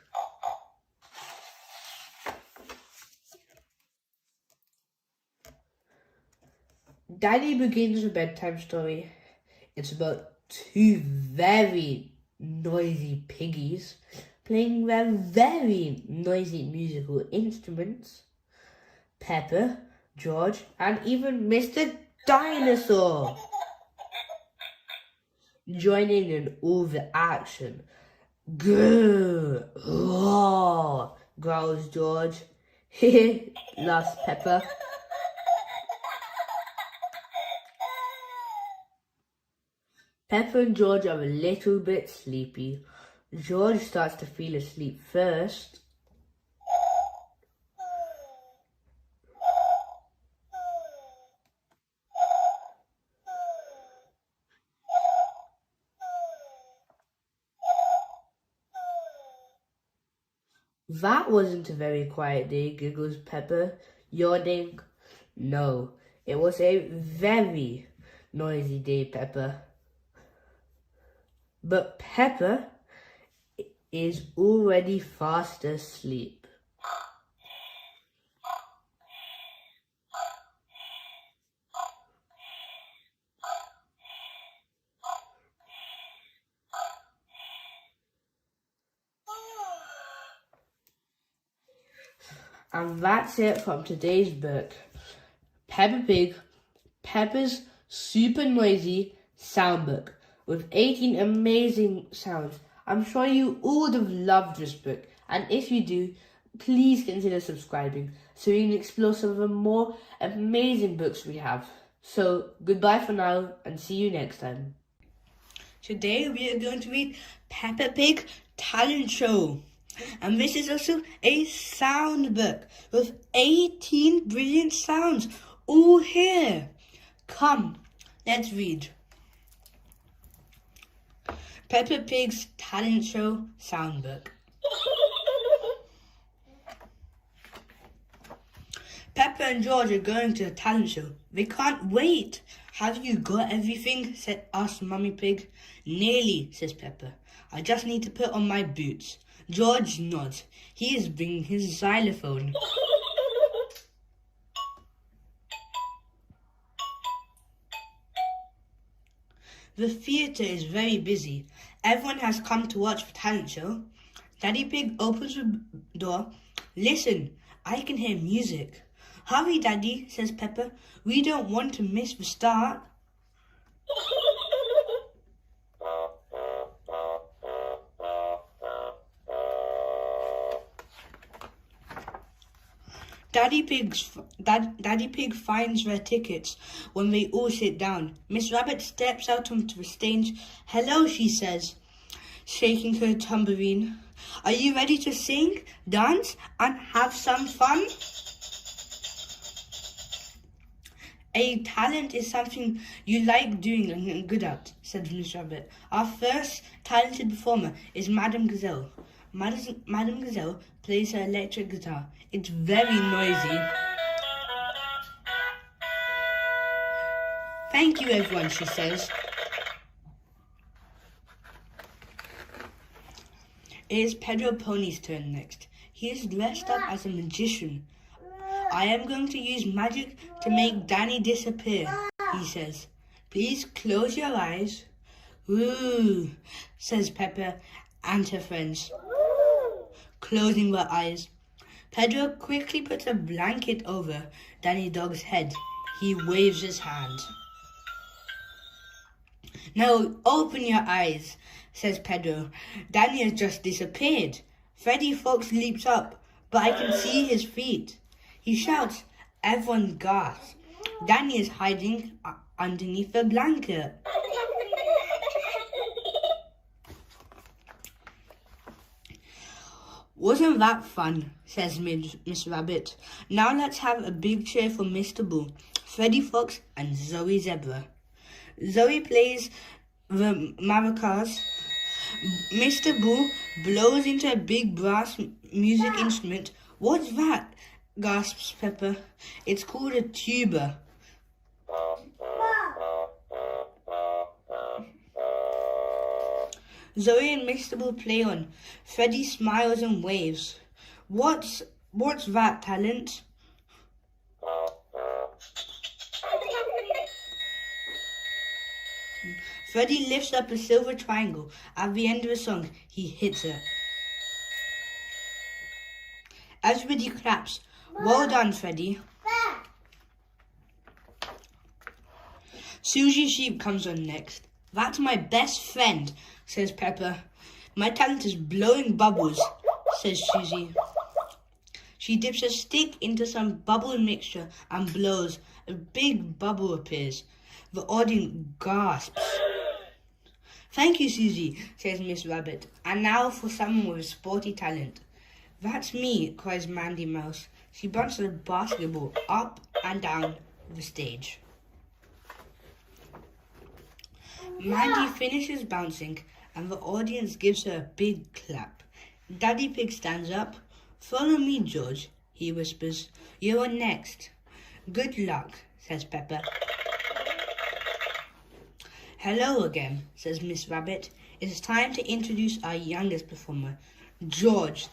Daddy begins the bedtime story. It's about two very noisy piggies playing their very noisy musical instruments. Peppa, George, and even Mr. Dinosaur joining in all the action. Grrr, roar, growls George. Heh, laughs Peppa. Peppa and George are a little bit sleepy. George starts to feel asleep first. That wasn't a very quiet day, giggles Peppa, yawning. No, it was a very noisy day, Peppa. But Peppa is already fast asleep. And that's it from today's book. Peppa Pig, Peppa's super noisy sound book with 18 amazing sounds. I'm sure you all have loved this book, and if you do, please consider subscribing so you can explore some of the more amazing books we have. So, goodbye for now, and see you next time. Today we are going to read Peppa Pig Talent Show. And this is also a sound book with 18 brilliant sounds all here. Come, let's read. Peppa Pig's Talent Show Soundbook. and George are going to a talent show. They can't wait. Have you got everything? asked Mummy Pig. Nearly, says Peppa. I just need to put on my boots. George nods. He is bringing his xylophone. The theatre is very busy. Everyone has come to watch the talent show. Daddy Pig opens the door. Listen, I can hear music. Hurry, Daddy, says Peppa. We don't want to miss the start. Daddy Pig finds their tickets when they all sit down. Miss Rabbit steps out onto the stage. Hello, she says, shaking her tambourine. Are you ready to sing, dance, and have some fun? A talent is something you like doing and good at, said Miss Rabbit. Our first talented performer is Madame Gazelle. Madame Gazelle plays her electric guitar. It's very noisy. Thank you, everyone, she says. It is Pedro Pony's turn next. He is dressed up as a magician. I am going to use magic to make Danny disappear, he says. Please close your eyes. Ooh, says Peppa and her friends, closing their eyes. Pedro quickly puts a blanket over Danny Dog's head. He waves his hand. Now open your eyes, says Pedro. Danny has just disappeared. Freddy Fox leaps up, but I can see his feet. He shouts. Everyone gasps. Danny is hiding underneath the blanket. Wasn't that fun, says Miss Rabbit. Now let's have a big cheer for Mr. Bull, Freddy Fox and Zoe Zebra. Zoe plays the maracas. Mr. Bull blows into a big brass music instrument. What's that? Gasps Peppa. It's called a tuba. Zoe and Mr. Bull play on. Freddy smiles and waves. What's that, talent? Freddy lifts up a silver triangle. At the end of the song, he hits it. Everybody claps. Well done, Freddy. Susie Sheep comes on next. That's my best friend, says Peppa. My talent is blowing bubbles, says Susie. She dips a stick into some bubble mixture and blows. A big bubble appears. The audience gasps. Thank you, Susie, says Miss Rabbit. And now for someone with a sporty talent. That's me, cries Mandy Mouse. She bounces a basketball up and down the stage. Mandy finishes bouncing and the audience gives her a big clap. Daddy Pig stands up. Follow me, George, he whispers. You're next. Good luck, says Peppa. Hello again, says Miss Rabbit. It's time to introduce our youngest performer, George.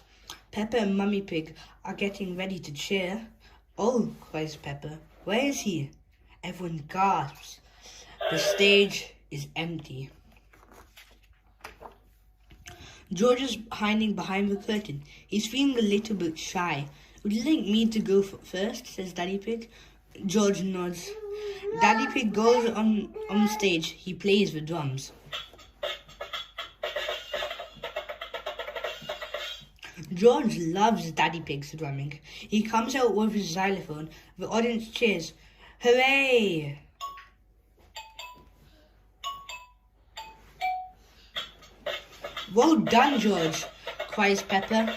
Peppa and Mummy Pig are getting ready to cheer. Oh, cries Peppa. Where is he? Everyone gasps. The stage is empty. George is hiding behind the curtain. He's feeling a little bit shy. Would you like me to go first, says Daddy Pig. George nods. Daddy Pig goes on stage. He plays the drums. George loves Daddy Pig's drumming. He comes out with his xylophone. The audience cheers. Hooray! Well done, George, cries Peppa.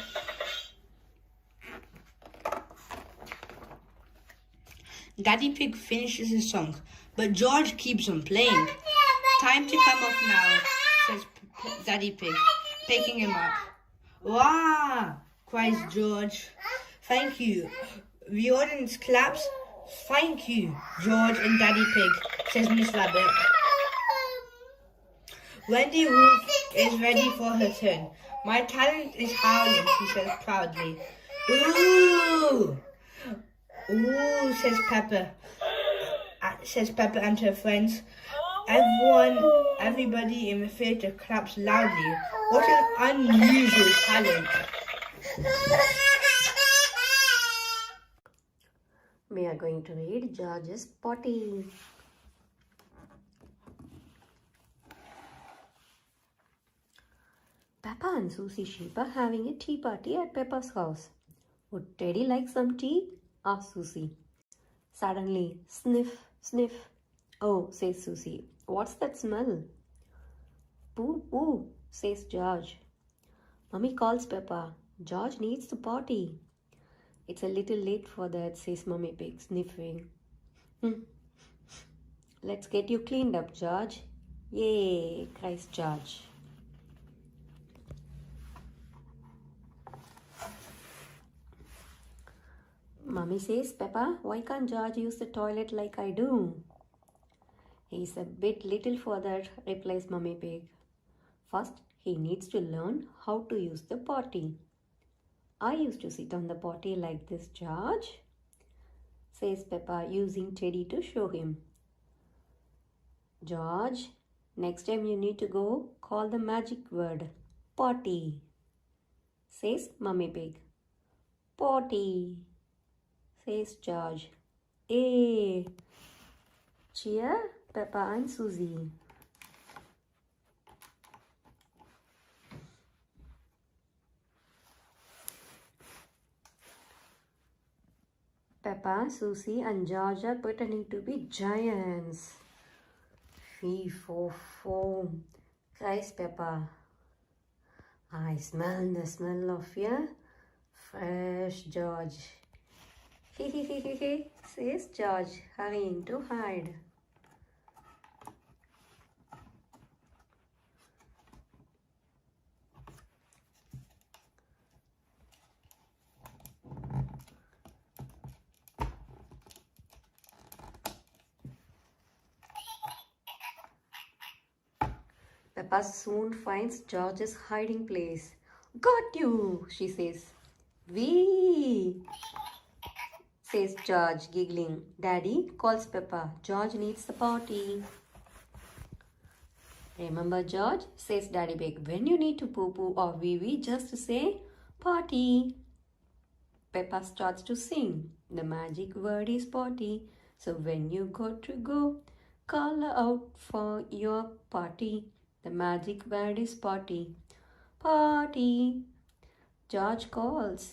Daddy Pig finishes his song, but George keeps on playing. Time to come off now, says Daddy Pig, picking him up. Wow, cries George. Thank you. The audience claps. Thank you, George and Daddy Pig, says Miss Rabbit. Wendy Wolf is ready for her turn. My talent is howling, she says proudly. Ooh! Ooh, says Peppa. Says Peppa and her friends. Everybody in the theatre claps loudly. What an unusual talent. We are going to read George's Potty. Peppa and Susie Sheep are having a tea party at Peppa's house. Would Teddy like some tea? Asked Susie. Suddenly, sniff, sniff. Oh, says Susie. What's that smell? Poo, poo, says George. Mummy calls Peppa. George needs to potty. It's a little late for that, says Mummy Pig, sniffing. Let's get you cleaned up, George. Yay, cries George. Mummy says, Peppa, why can't George use the toilet like I do? He's a bit little for that, replies Mummy Pig. First, he needs to learn how to use the potty. I used to sit on the potty like this, George, says Peppa, using Teddy to show him. George, next time you need to go, call the magic word, potty, says Mummy Pig. Potty, says George. Hey, cheer, Peppa and Susie. Peppa, Susie and George are pretending to be giants. Fee, fo, foam, cries Peppa. I smell the smell of your fresh George. He, says George, hurrying to hide. Peppa soon finds George's hiding place. Got you, she says. Wee, says George, giggling. Daddy, calls Peppa. George needs the potty. Remember, George, says Daddy Pig, when you need to poo-poo or wee-wee, just say potty. Peppa starts to sing. The magic word is potty. So when you got to go, call out for your potty. The magic word is potty. Potty. George calls.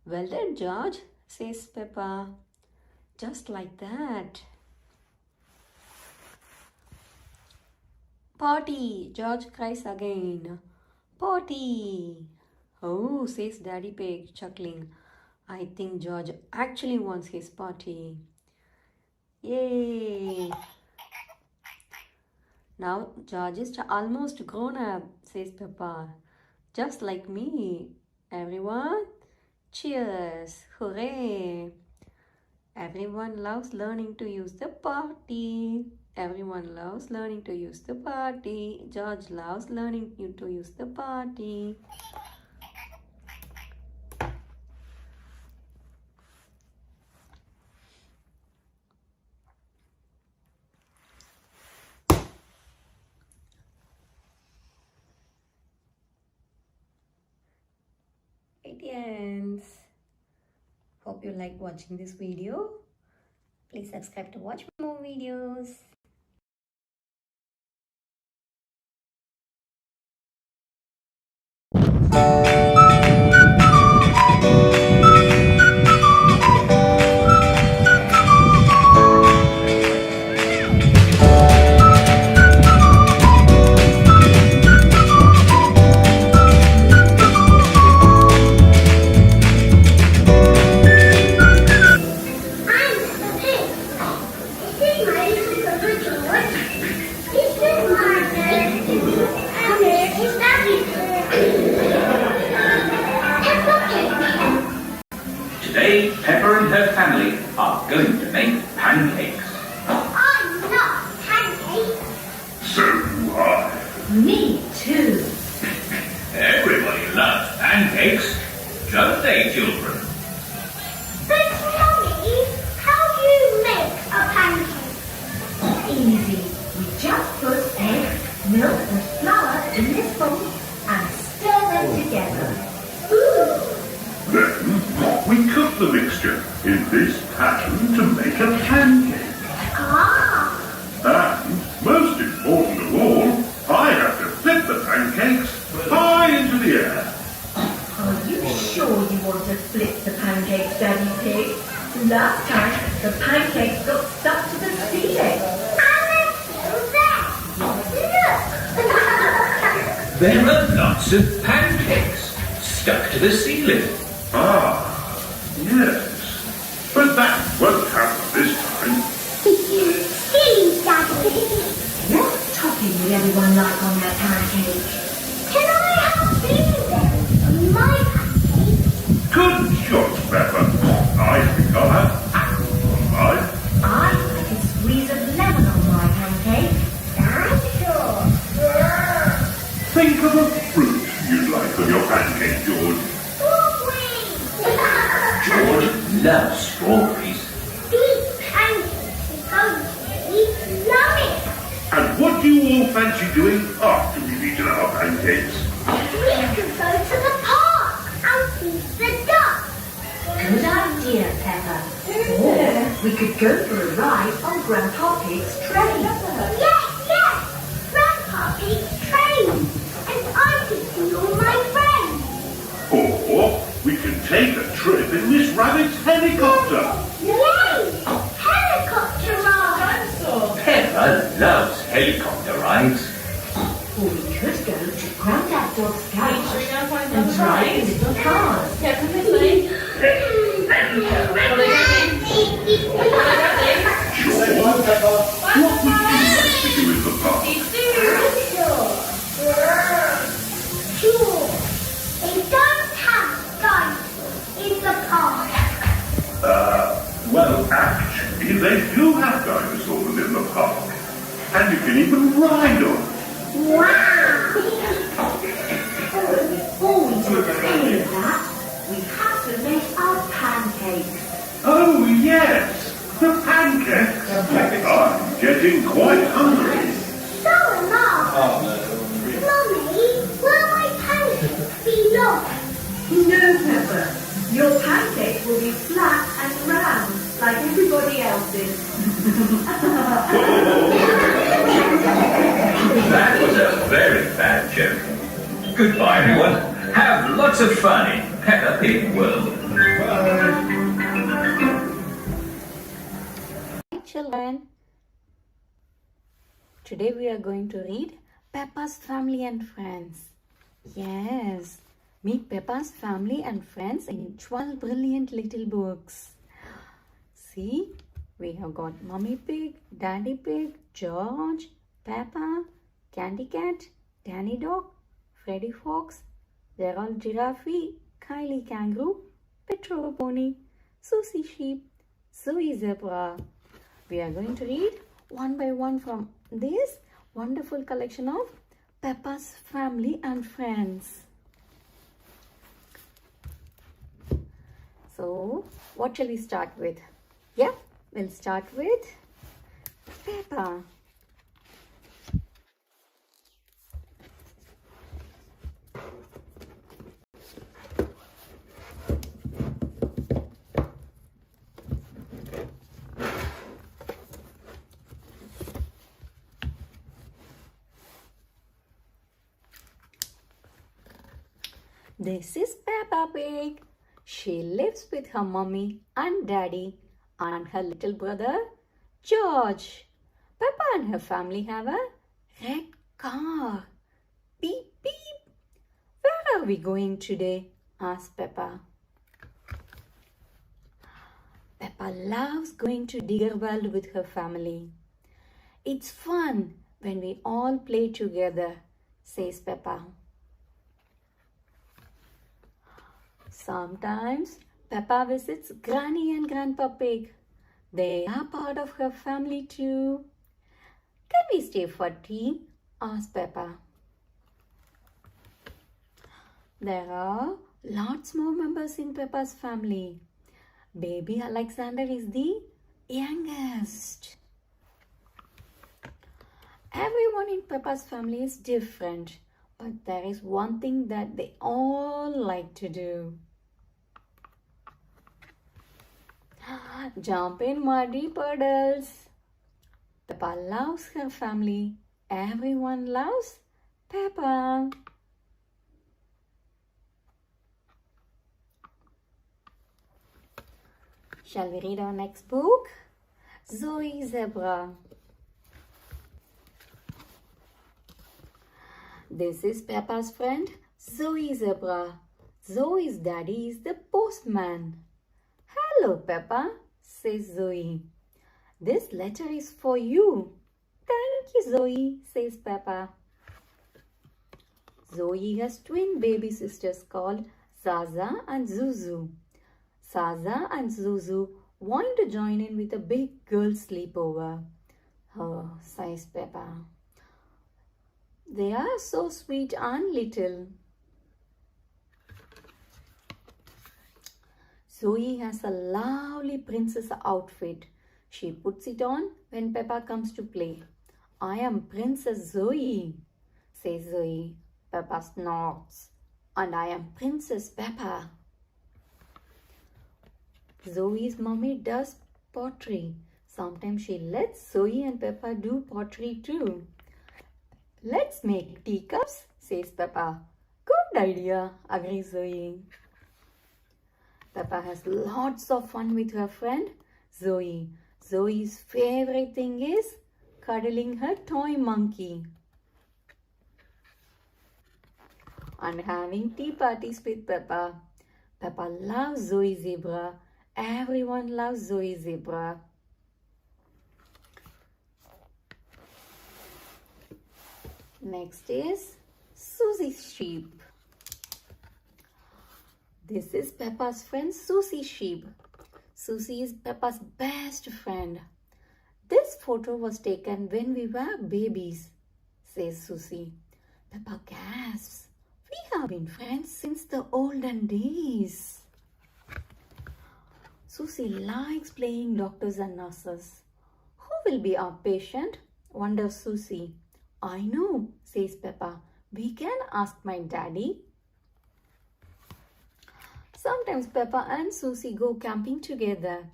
Well done, George, says Peppa. Just like that. Potty, George cries again. Potty. Oh, says Daddy Pig, chuckling. I think George actually wants his potty. Yay. Now George is almost grown up, says Peppa. Just like me. Everyone, cheers. Hooray. Everyone loves learning to use the potty. Everyone loves learning to use the potty. George loves learning to use the potty. Ends. Hope you like watching this video. Please subscribe to watch more videos. are going to make pancakes. I love pancakes. So do I. Me too. Everybody loves pancakes, don't they, children? But Mummy, how do you make a pancake? Easy. We just put egg, milk and flour in this bowl and stir them together. Then we cook the mixture in this pan to make a pancake. Ah, And, most important of all, I have to flip the pancakes high into the air. Are you sure you want to flip the pancakes, Daddy Pig? Last time, the pancakes got stuck to the ceiling. and they're still there. Look. There are lots of pancakes stuck to the ceiling. Ah, yes. But that won't happen this time. Silly Daddy. What topping would everyone like on their pancake? Can I have blueberries on my pancake? Good shot, Peppa. I think I'll have apple on mine. I like a squeeze of lemon on my pancake. I'm sure. Think of a fruit you'd like on your pancake, George. Strawberries. George loves strawberries. These pancakes are going to be yummy. And what do you all fancy doing after we've eaten our pancakes? We could go to the park and feed the ducks. Good idea, Peppa. Or we could go for a ride on Grandpa Pig's train. Yes. Grandpa Pig's train. And I could see all my friends. Or we can take a trip in Miss Rabbit's helicopter. Yay! Helicopter ride. Peppa loves helicopter rides. Or we could go to Grandad Dog's garage and drive little cars. Sure. What would you like to do in the park? Sure. They don't have guns in the park. Well, actually, they do have dinosaurs in the park. And you can even ride on them. Wow. But before we do any of that, we have to make our pancakes. Oh, yes, the pancakes. I'm getting quite hungry. So am I. Mummy, will my pancakes be long? No, Peppa. Your pancakes will be flat and round like everybody else's. That was a very bad joke. Goodbye, everyone. Have lots of fun in Peppa Pig World. Hi children. Today we are going to read Peppa's Family and Friends. Yes, meet Peppa's family and friends in 12 brilliant little books. See, we have got Mummy Pig, Daddy Pig, George, Peppa, Candy Cat, Danny Dog, Freddy Fox, Gerald Giraffe, Kylie Kangaroo, Petro Pony, Susie Sheep, Zoe Zebra. We are going to read one by one from this wonderful collection of Peppa's Family and Friends. So, what shall we start with? Yeah, we'll start with Peppa. This is Peppa Pig. She lives with her mummy and daddy and her little brother George. Peppa and her family have a red car. Beep beep. Where are we going today? Asked Peppa. Peppa loves going to Digger World with her family. It's fun when we all play together, says Peppa. Sometimes Peppa visits Granny and Grandpa Pig. They are part of her family too. Can we stay for tea? Asked Peppa. There are lots more members in Peppa's family. Baby Alexander is the youngest. Everyone in Peppa's family is different, but there is one thing that they all like to do. Jump in muddy puddles. Peppa loves her family. Everyone loves Peppa. Shall we read our next book? Zoe Zebra. This is Peppa's friend, Zoe Zebra. Zoe's daddy is the postman. Hello, Peppa, says Zoe. This letter is for you. Thank you, Zoe, says Peppa. Zoe has twin baby sisters called Zaza and Zuzu. Zaza and Zuzu want to join in with a big girl sleepover. Oh, sighs Peppa. They are so sweet and little. Zoe has a lovely princess outfit. She puts it on when Peppa comes to play. I am Princess Zoe, says Zoe. Peppa snorts. And I am Princess Peppa. Zoe's mummy does pottery. Sometimes she lets Zoe and Peppa do pottery too. Let's make teacups, says Peppa. Good idea, agrees Zoe. Peppa has lots of fun with her friend Zoe. Zoe's favorite thing is cuddling her toy monkey and having tea parties with Peppa. Peppa loves Zoe Zebra. Everyone loves Zoe Zebra. Next is Susie's sheep. This is Peppa's friend Susie's sheep. Susie is Peppa's best friend. This photo was taken when we were babies, says Susie. Peppa gasps. We have been friends since the olden days. Susie likes playing doctors and nurses. Who will be our patient? Wonders Susie. I know, says Peppa. We can ask my daddy. Sometimes Peppa and Susie go camping together.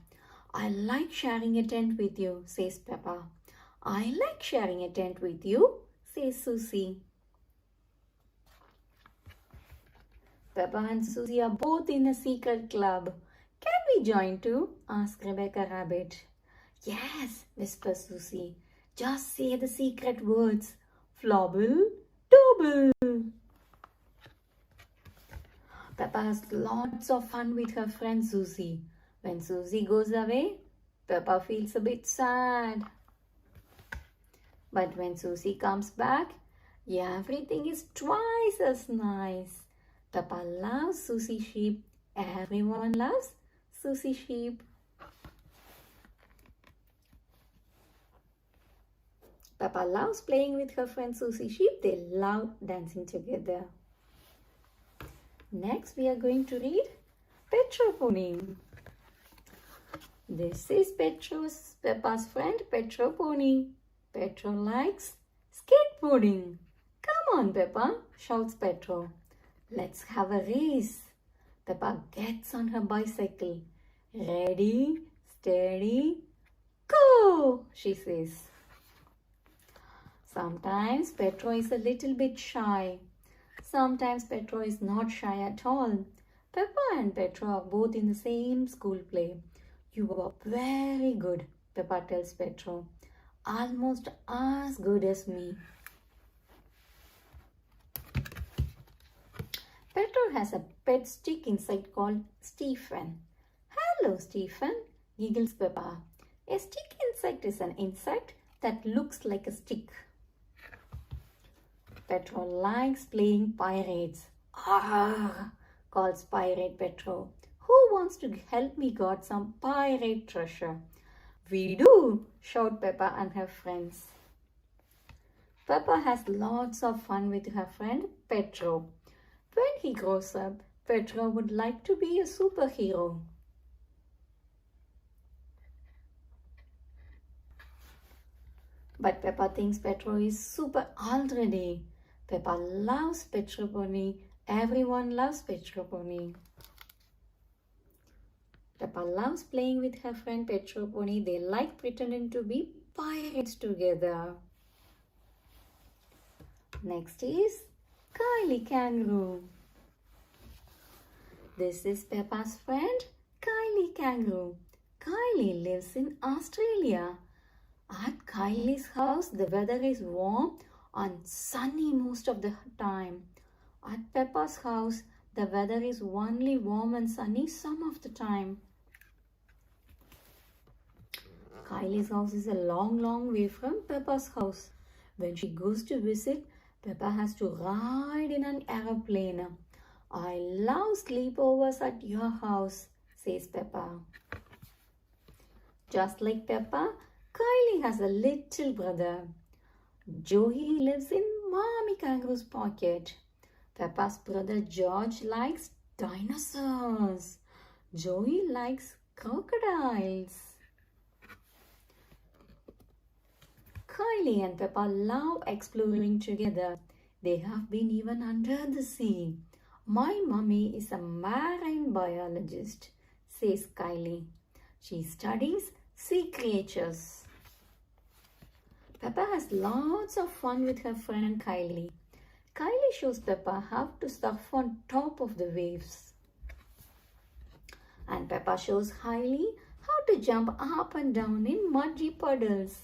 I like sharing a tent with you, says Peppa. I like sharing a tent with you, says Susie. Peppa and Susie are both in a secret club. Can we join too? Asks Rebecca Rabbit. Yes, whispers Susie. Just say the secret words. Flobble, dobble. Peppa has lots of fun with her friend Susie. When Susie goes away, Peppa feels a bit sad. But when Susie comes back, everything is twice as nice. Peppa loves Susie sheep. Everyone loves Susie sheep. Peppa loves playing with her friend Susie sheep. They love dancing together. Next, we are going to read Petro Pony. This is Peppa's friend Petro Pony. Petro likes skateboarding. Come on, Peppa, shouts Petro. Let's have a race. Peppa gets on her bicycle. Ready, steady, go, she says. Sometimes Petro is a little bit shy. Sometimes Petro is not shy at all. Peppa and Petro are both in the same school play. You are very good, Peppa tells Petro. Almost as good as me. Petro has a pet stick inside called Stephen. Hello, Stephen, giggles Peppa. A stick insect is an insect that looks like a stick. Petro likes playing pirates. Ah, calls Pirate Petro. Who wants to help me guard some pirate treasure? We do, shout Peppa and her friends. Peppa has lots of fun with her friend Petro. When he grows up, Petro would like to be a superhero. But Peppa thinks Petro is super already. Peppa loves Petro Pony. Everyone loves Petro Pony. Peppa loves playing with her friend Petro Pony. They like pretending to be pirates together. Next is Kylie Kangaroo. This is Peppa's friend Kylie Kangaroo. Kylie lives in Australia. At Kylie's house, the weather is warm and sunny most of the time. At Peppa's house, the weather is only warm and sunny some of the time. Kylie's house is a long way from Peppa's house. When she goes to visit, Peppa has to ride in an aeroplane. I love sleepovers at your house, says Peppa. Just like Peppa, Kylie has a little brother. Joey lives in Mommy Kangaroo's pocket. Peppa's brother George likes dinosaurs. Joey likes crocodiles. Kylie and Peppa love exploring together. They have been even under the sea. My mummy is a marine biologist, says Kylie. She studies sea creatures. Peppa has lots of fun with her friend Kylie. Kylie shows Peppa how to surf on top of the waves. And Peppa shows Kylie how to jump up and down in muddy puddles.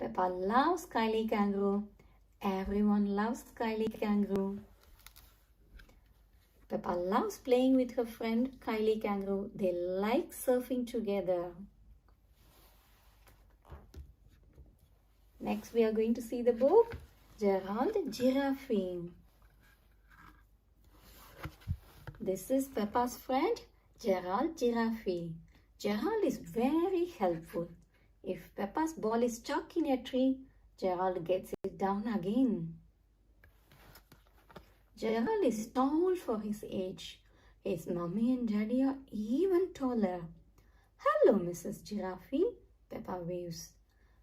Peppa loves Kylie Kangaroo. Everyone loves Kylie Kangaroo. Peppa loves playing with her friend Kylie Kangaroo. They like surfing together. Next, we are going to see the book Gerald Giraffe. This is Peppa's friend Gerald Giraffe. Gerald is very helpful. If Peppa's ball is stuck in a tree, Gerald gets it down again. Gerald is tall for his age. His mommy and daddy are even taller. Hello, Mrs. Giraffe, Peppa waves.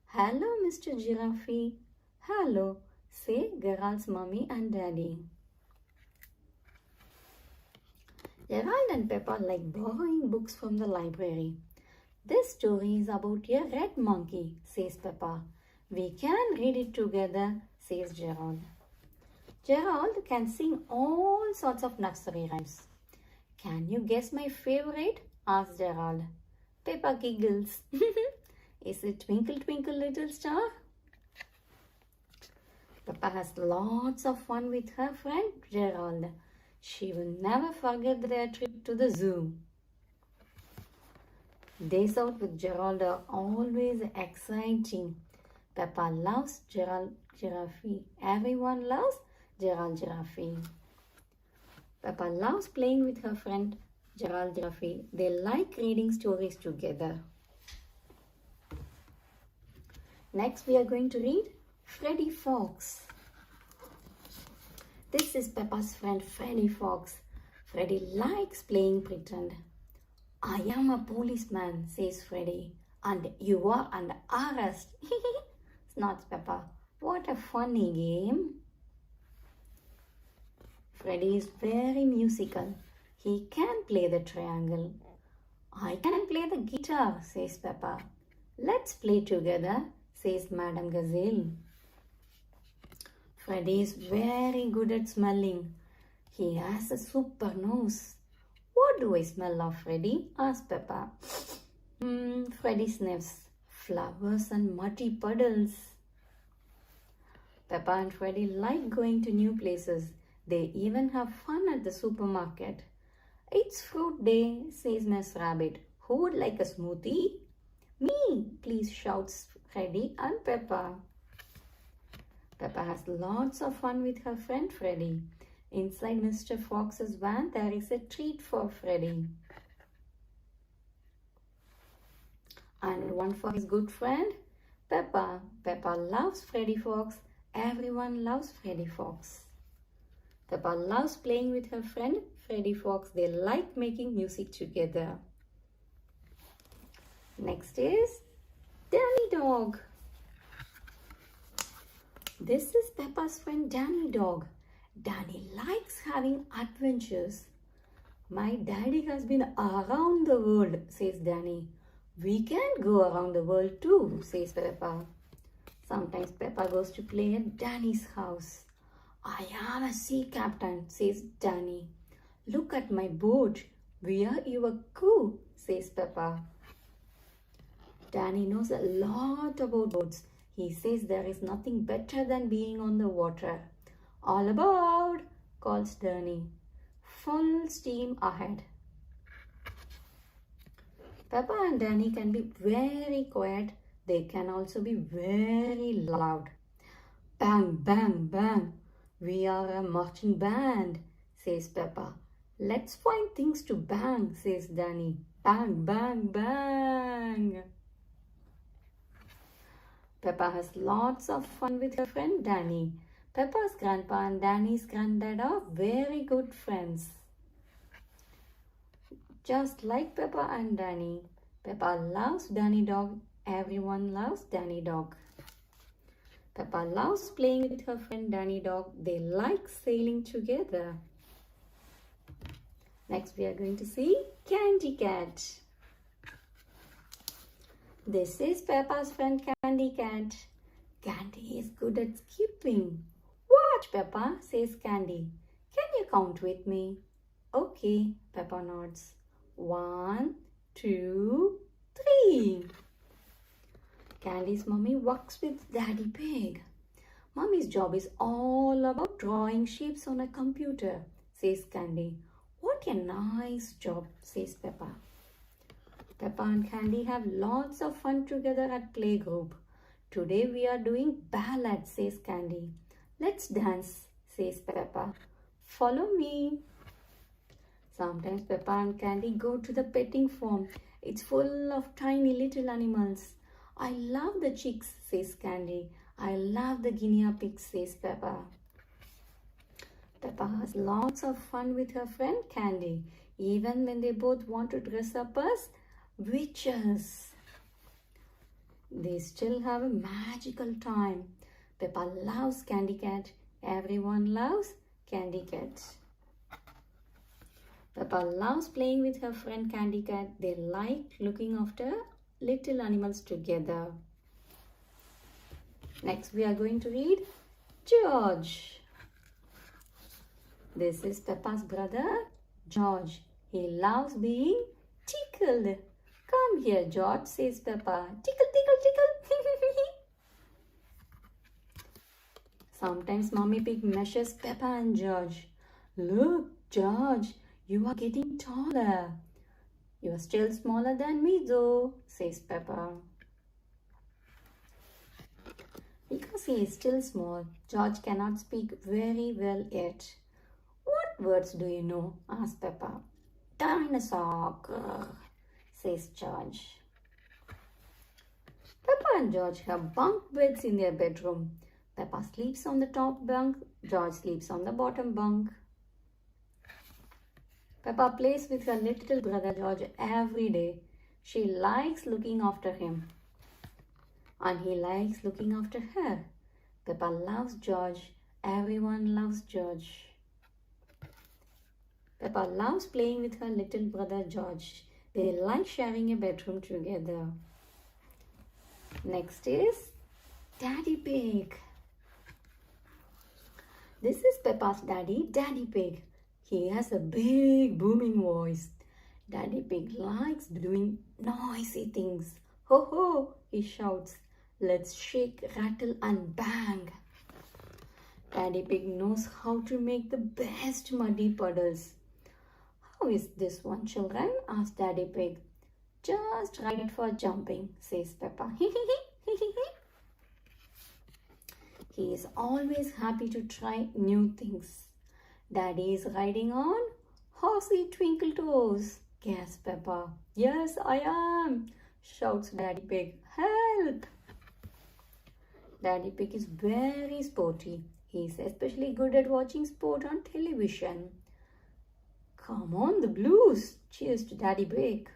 Hello, Mr. Giraffe. Hello, say Gerald's mommy and daddy. Gerald and Peppa like borrowing books from the library. This story is about a red monkey, says Peppa. We can read it together, says Gerald. Gerald can sing all sorts of nursery rhymes. Can you guess my favorite? Asks Gerald. Peppa giggles. Is it Twinkle Twinkle Little Star? Peppa has lots of fun with her friend Gerald. She will never forget their trip to the zoo. Days out with Gerald are always exciting. Peppa loves Gerald Giraffe. Everyone loves Gerald Giraffe. Peppa loves playing with her friend Gerald Giraffe. They like reading stories together. Next, we are going to read Freddy Fox. This is Peppa's friend Freddy Fox. Freddy likes playing pretend. I am a policeman, says Freddy, and you are under arrest. Snorts Peppa. What a funny game. Freddy is very musical. He can play the triangle. I can play the guitar, says Peppa. Let's play together, says Madame Gazelle. Freddy is very good at smelling. He has a super nose. What do I smell of, Freddy? asks Peppa. Freddy sniffs. Flowers and muddy puddles. Peppa and Freddy like going to new places. They even have fun at the supermarket. It's fruit day, says Miss Rabbit. Who would like a smoothie? Me, please, shouts Freddy and Peppa. Peppa has lots of fun with her friend Freddy. Inside Mr. Fox's van, there is a treat for Freddy. and one for his good friend, Peppa. Peppa loves Freddy Fox. Everyone loves Freddy Fox. Peppa loves playing with her friend, Freddy Fox. They like making music together. Next is Danny Dog. This is Peppa's friend Danny Dog. Danny likes having adventures. My daddy has been around the world, says Danny. We can go around the world too, says Peppa. Sometimes Peppa goes to play at Danny's house. I am a sea captain, says Danny. Look at my boat. We are your crew, says Peppa. Danny knows a lot about boats. He says there is nothing better than being on the water. All aboard, calls Danny. Full steam ahead. Peppa and Danny can be very quiet. They can also be very loud. Bang, bang, bang. We are a marching band, says Peppa. Let's find things to bang, says Danny. Bang, bang, bang. Peppa has lots of fun with her friend Danny. Peppa's grandpa and Danny's granddad are very good friends. Just like Peppa and Danny, Peppa loves Danny Dog. Everyone loves Danny Dog. Peppa loves playing with her friend Danny Dog. They like sailing together. Next we are going to see Candy Cat. This is Peppa's friend Candy Cat. Candy is good at skipping. Watch, Peppa, says Candy. Can you count with me? Okay, Peppa nods. 1, 2, 3. Candy's mummy works with Daddy Pig. Mummy's job is all about drawing shapes on a computer, says Candy. What a nice job, says Peppa. Peppa and Candy have lots of fun together at playgroup. Today we are doing ballet, says Candy. Let's dance, says Peppa. Follow me. Sometimes Peppa and Candy go to the petting farm. It's full of tiny little animals. I love the chicks, says Candy. I love the guinea pigs, says Peppa. Peppa has lots of fun with her friend Candy, even when they both want to dress up as witches. They still have a magical time. Peppa loves Candy Cat. Everyone loves Candy Cat. Peppa loves playing with her friend Candy Cat. They like looking after little animals together. Next we are going to read George. This is Peppa's brother George. He loves being tickled. Come here, George, says Peppa. Tickle, tickle, tickle. Sometimes Mommy Pig measures Peppa and George. Look, George, you are getting taller. You are still smaller than me though, says Peppa. Because he is still small, George cannot speak very well yet. What words do you know? Asks Peppa. Dinosaur, grrr, says George. Peppa and George have bunk beds in their bedroom. Peppa sleeps on the top bunk, George sleeps on the bottom bunk. Peppa plays with her little brother George every day. She likes looking after him. And he likes looking after her. Peppa loves George. Everyone loves George. Peppa loves playing with her little brother George. They like sharing a bedroom together. Next is Daddy Pig. This is Peppa's daddy, Daddy Pig. He has a big booming voice. Daddy Pig likes doing noisy things. Ho ho, he shouts. Let's shake, rattle and bang. Daddy Pig knows how to make the best muddy puddles. How is this one, children? Asks Daddy Pig. Just right for jumping, says Peppa. He is always happy to try new things. Daddy is riding on horsey twinkle toes, gasps Peppa. Yes, I am, shouts Daddy Pig. Help! Daddy Pig is very sporty. He's especially good at watching sport on television. Come on, the Blues! Cheers to Daddy Pig.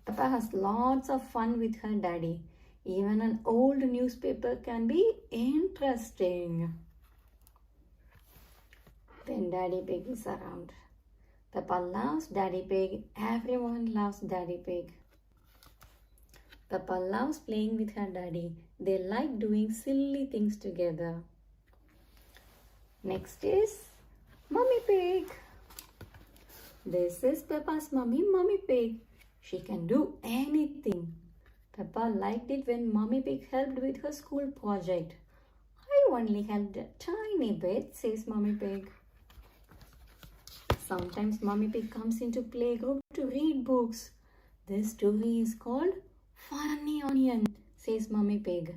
Peppa has lots of fun with her daddy. Even an old newspaper can be interesting. When Daddy Pig is around. Peppa loves Daddy Pig. Everyone loves Daddy Pig. Peppa loves playing with her daddy. They like doing silly things together. Next is Mummy Pig. This is Peppa's mummy, Mummy Pig. She can do anything. Peppa liked it when Mummy Pig helped with her school project. I only helped a tiny bit, says Mummy Pig. Sometimes Mummy Pig comes into playgroup to read books. This story is called Funny Onion, says Mummy Pig.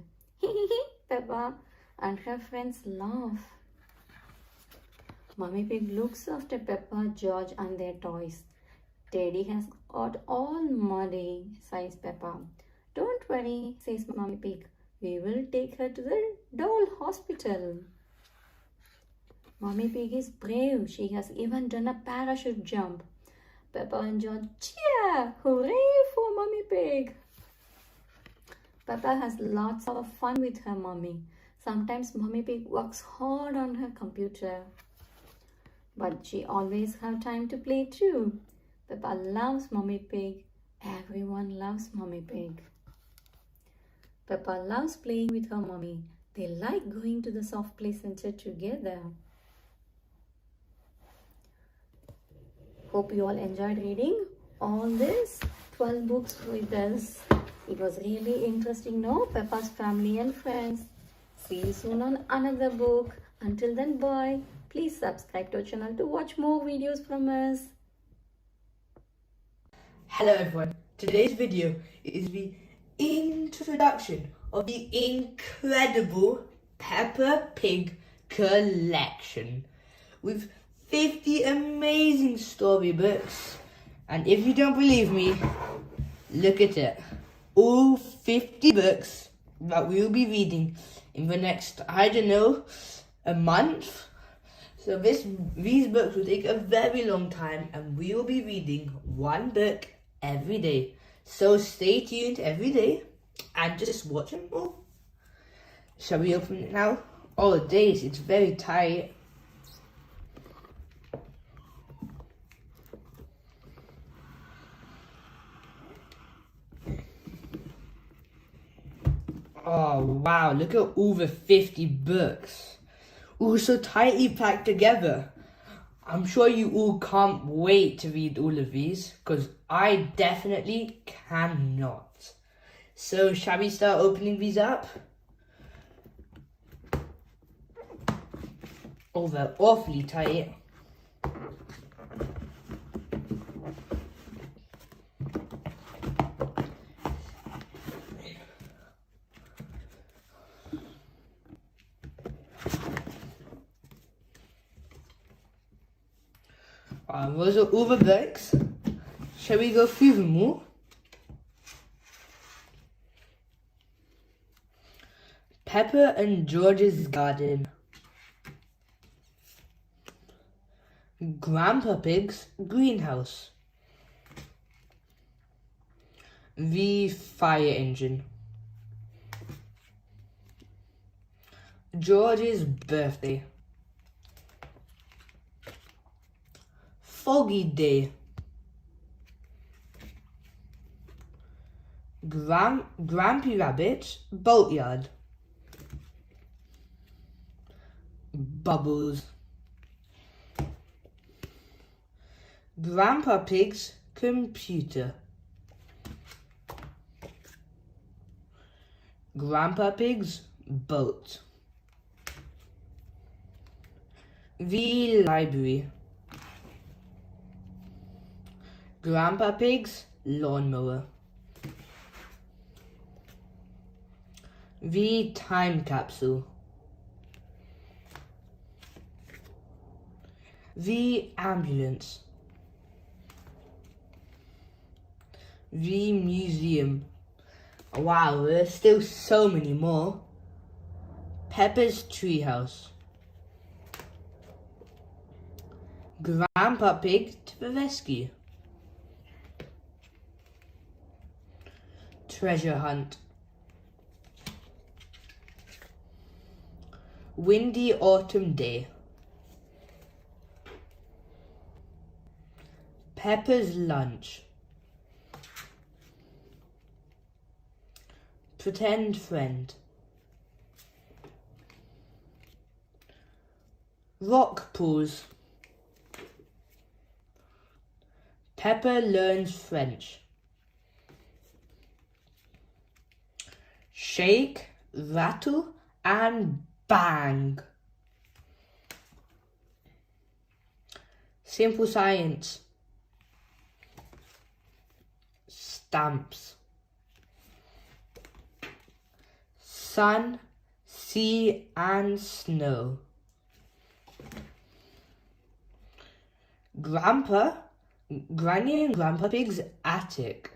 Peppa and her friends laugh. Mummy Pig looks after Peppa, George and their toys. Teddy has got all muddy, sighs Peppa. Don't worry, says Mummy Pig. We will take her to the doll hospital. Mummy Pig is brave. She has even done a parachute jump. Peppa and George cheer! Hooray for Mummy Pig! Peppa has lots of fun with her mummy. Sometimes Mummy Pig works hard on her computer. But she always has time to play too. Peppa loves Mummy Pig. Everyone loves Mummy Pig. Peppa loves playing with her mummy. They like going to the soft play center together. Hope you all enjoyed reading all these 12 books with us. It was really interesting, no? Peppa's family and friends. See you soon on another book. Until then, bye. Please subscribe to our channel to watch more videos from us. Hello everyone, today's video is the introduction of the incredible Peppa Pig collection with 50 amazing storybooks. And if you don't believe me, look at it. All 50 books that we'll be reading in the next, I don't know, a month. So these books will take a very long time and we will be reading one book every day. So stay tuned every day and just watch them all. Shall we open it now? Oh days, it's very tight. Oh wow, look at all the 50 books. All so tightly packed together. I'm sure you all can't wait to read all of these, because I definitely cannot. So shall we start opening these up? Oh, they're awfully tight. Those are all the books. Shall we go through them all? Peppa and George's Garden. Grandpa Pig's Greenhouse. The Fire Engine. George's Birthday. Foggy Day. Grampy Rabbit's Boatyard. Bubbles. Grandpa Pig's Computer. Grandpa Pig's Boat. The Library. Grandpa Pig's Lawnmower. The Time Capsule. The Ambulance. The museum. Wow, there's still so many more. Peppa's treehouse. Grandpa Pig to the rescue. Treasure hunt. Windy autumn day. Peppa's lunch. Pretend friend. Rock pools. Peppa learns French. Shake, rattle, and bang. Simple science. Stamps. Sun, sea, and snow. Granny and Grandpa Pig's attic.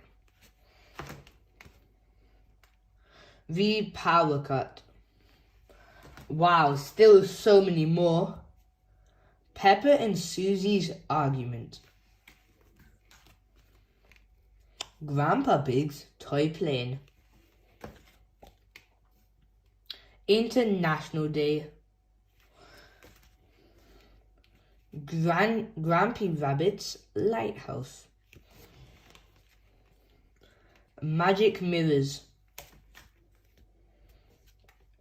The power cut. Wow, still so many more. Peppa and Susie's argument. Grandpa Pig's toy plane. International Day. Grampy Rabbit's lighthouse. Magic mirrors.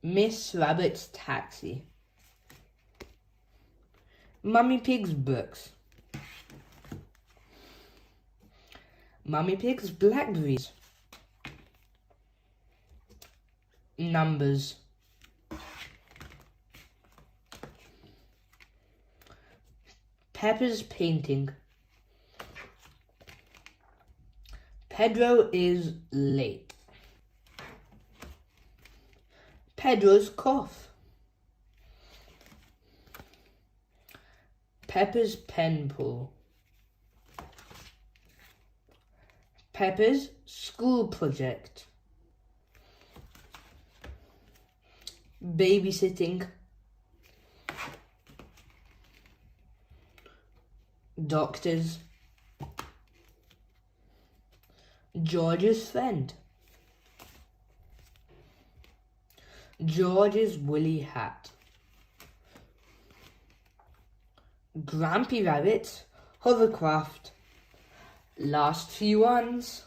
Miss Rabbit's taxi. Mummy Pig's books. Mummy Pig's blackberries. Numbers. Peppa's painting. Pedro is late. Pedro's cough. Peppa's pen pull. Peppa's school project. Babysitting. Doctors. George's friend. George's woolly hat. Grampy Rabbit's hovercraft. Last few ones.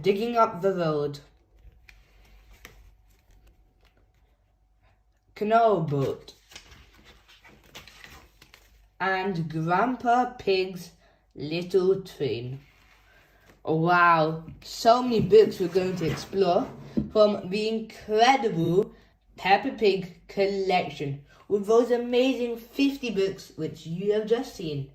Digging up the road. Canal boat. And Grandpa Pig's little train. Wow, so many books we're going to explore from the incredible Peppa Pig collection with those amazing 50 books which you have just seen.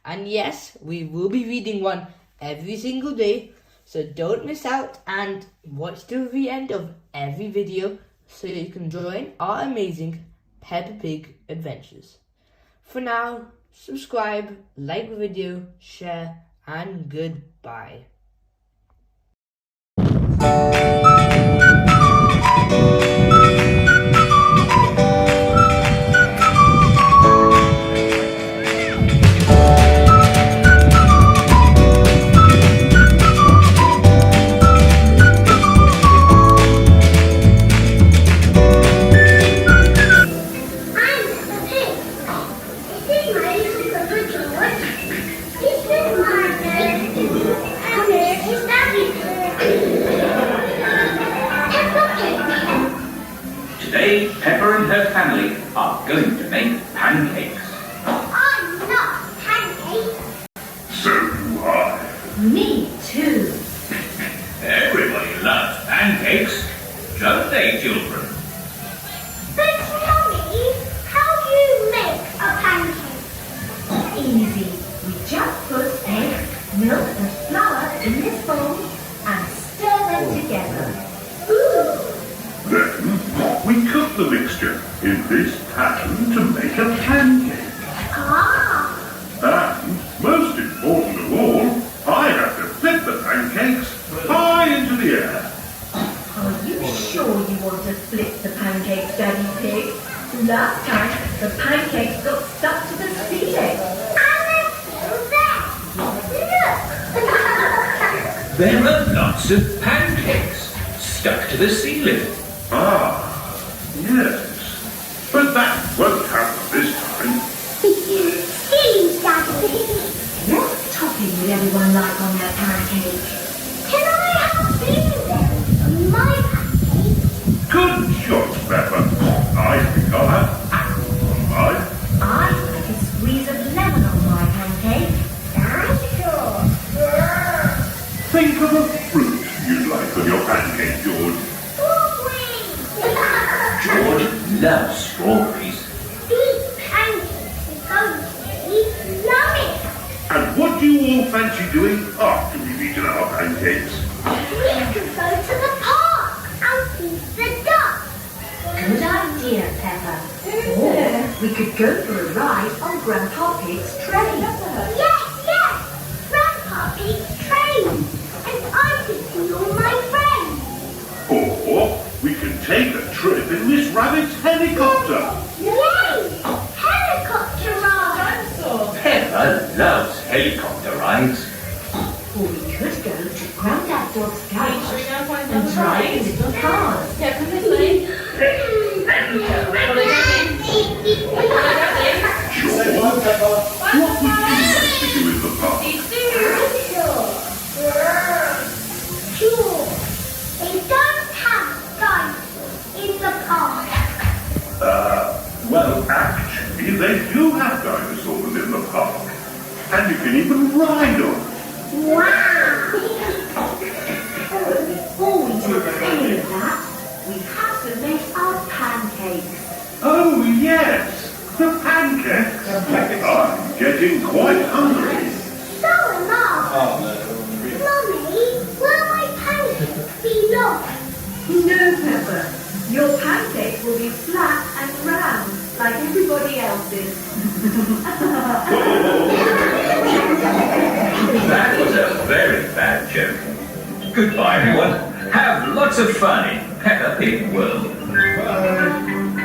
And yes, we will be reading one every single day, so don't miss out and watch till the end of every video so you can join our amazing Peppa Pig adventures. For now, subscribe, like the video, share, and goodbye. Today, Peppa and her family are going to make pancakes. I love pancakes. So do I. Me too. Everybody loves pancakes, don't they, children? But Mummy, how do you make a pancake? Easy. We just put egg, milk and flour in this bowl and stir them together. Ooh. Then we cook the mixture in this pan to make a pancake. Ah. And, most important of all, I have to flip the pancakes Last time, the pancakes got stuck to the ceiling. There are lots of pancakes stuck to the ceiling. Ah, yes. But that won't happen this time. Silly Daddy. What topping would everyone like on their pancake? Can I have blueberries on my pancake? Good shot, Peppa. I think I'll have apples on mine. I like a squeeze of lemon on my pancake. Dinosaur. Think of a fruit you'd like on your pancake, George. Strawberries. George loves strawberries. These pancakes are going to be yummy. And what do you all fancy doing after we've eaten our pancakes? We could go to the park and feed the ducks. Good idea, Peppa. Or we could go for a ride on Grandpa Pig's train. Yes. Grandpa Pig's train. And I could see all my friends. Or we can take a trip in Miss Rabbit's helicopter. Yay! Helicopter ride. Peppa loves helicopter rides. Or we could go to Grandad Dog's garage and drive in little cars. Sure. What would you like to do in the park? Sure. They don't have guns in the park. Well, actually, they do have dinosaurs in the park. And you can even ride on them. Wow. Before we do any of that, we have to make our pancakes. Oh, yes, the pancakes. I'm getting quite hungry. So am I. Mummy, will my pancakes be long? No, Peppa. Your pancakes will be flat and round, like everybody else's. That was a very bad joke. Goodbye, everyone. Have lots of fun in Peppa Pig World.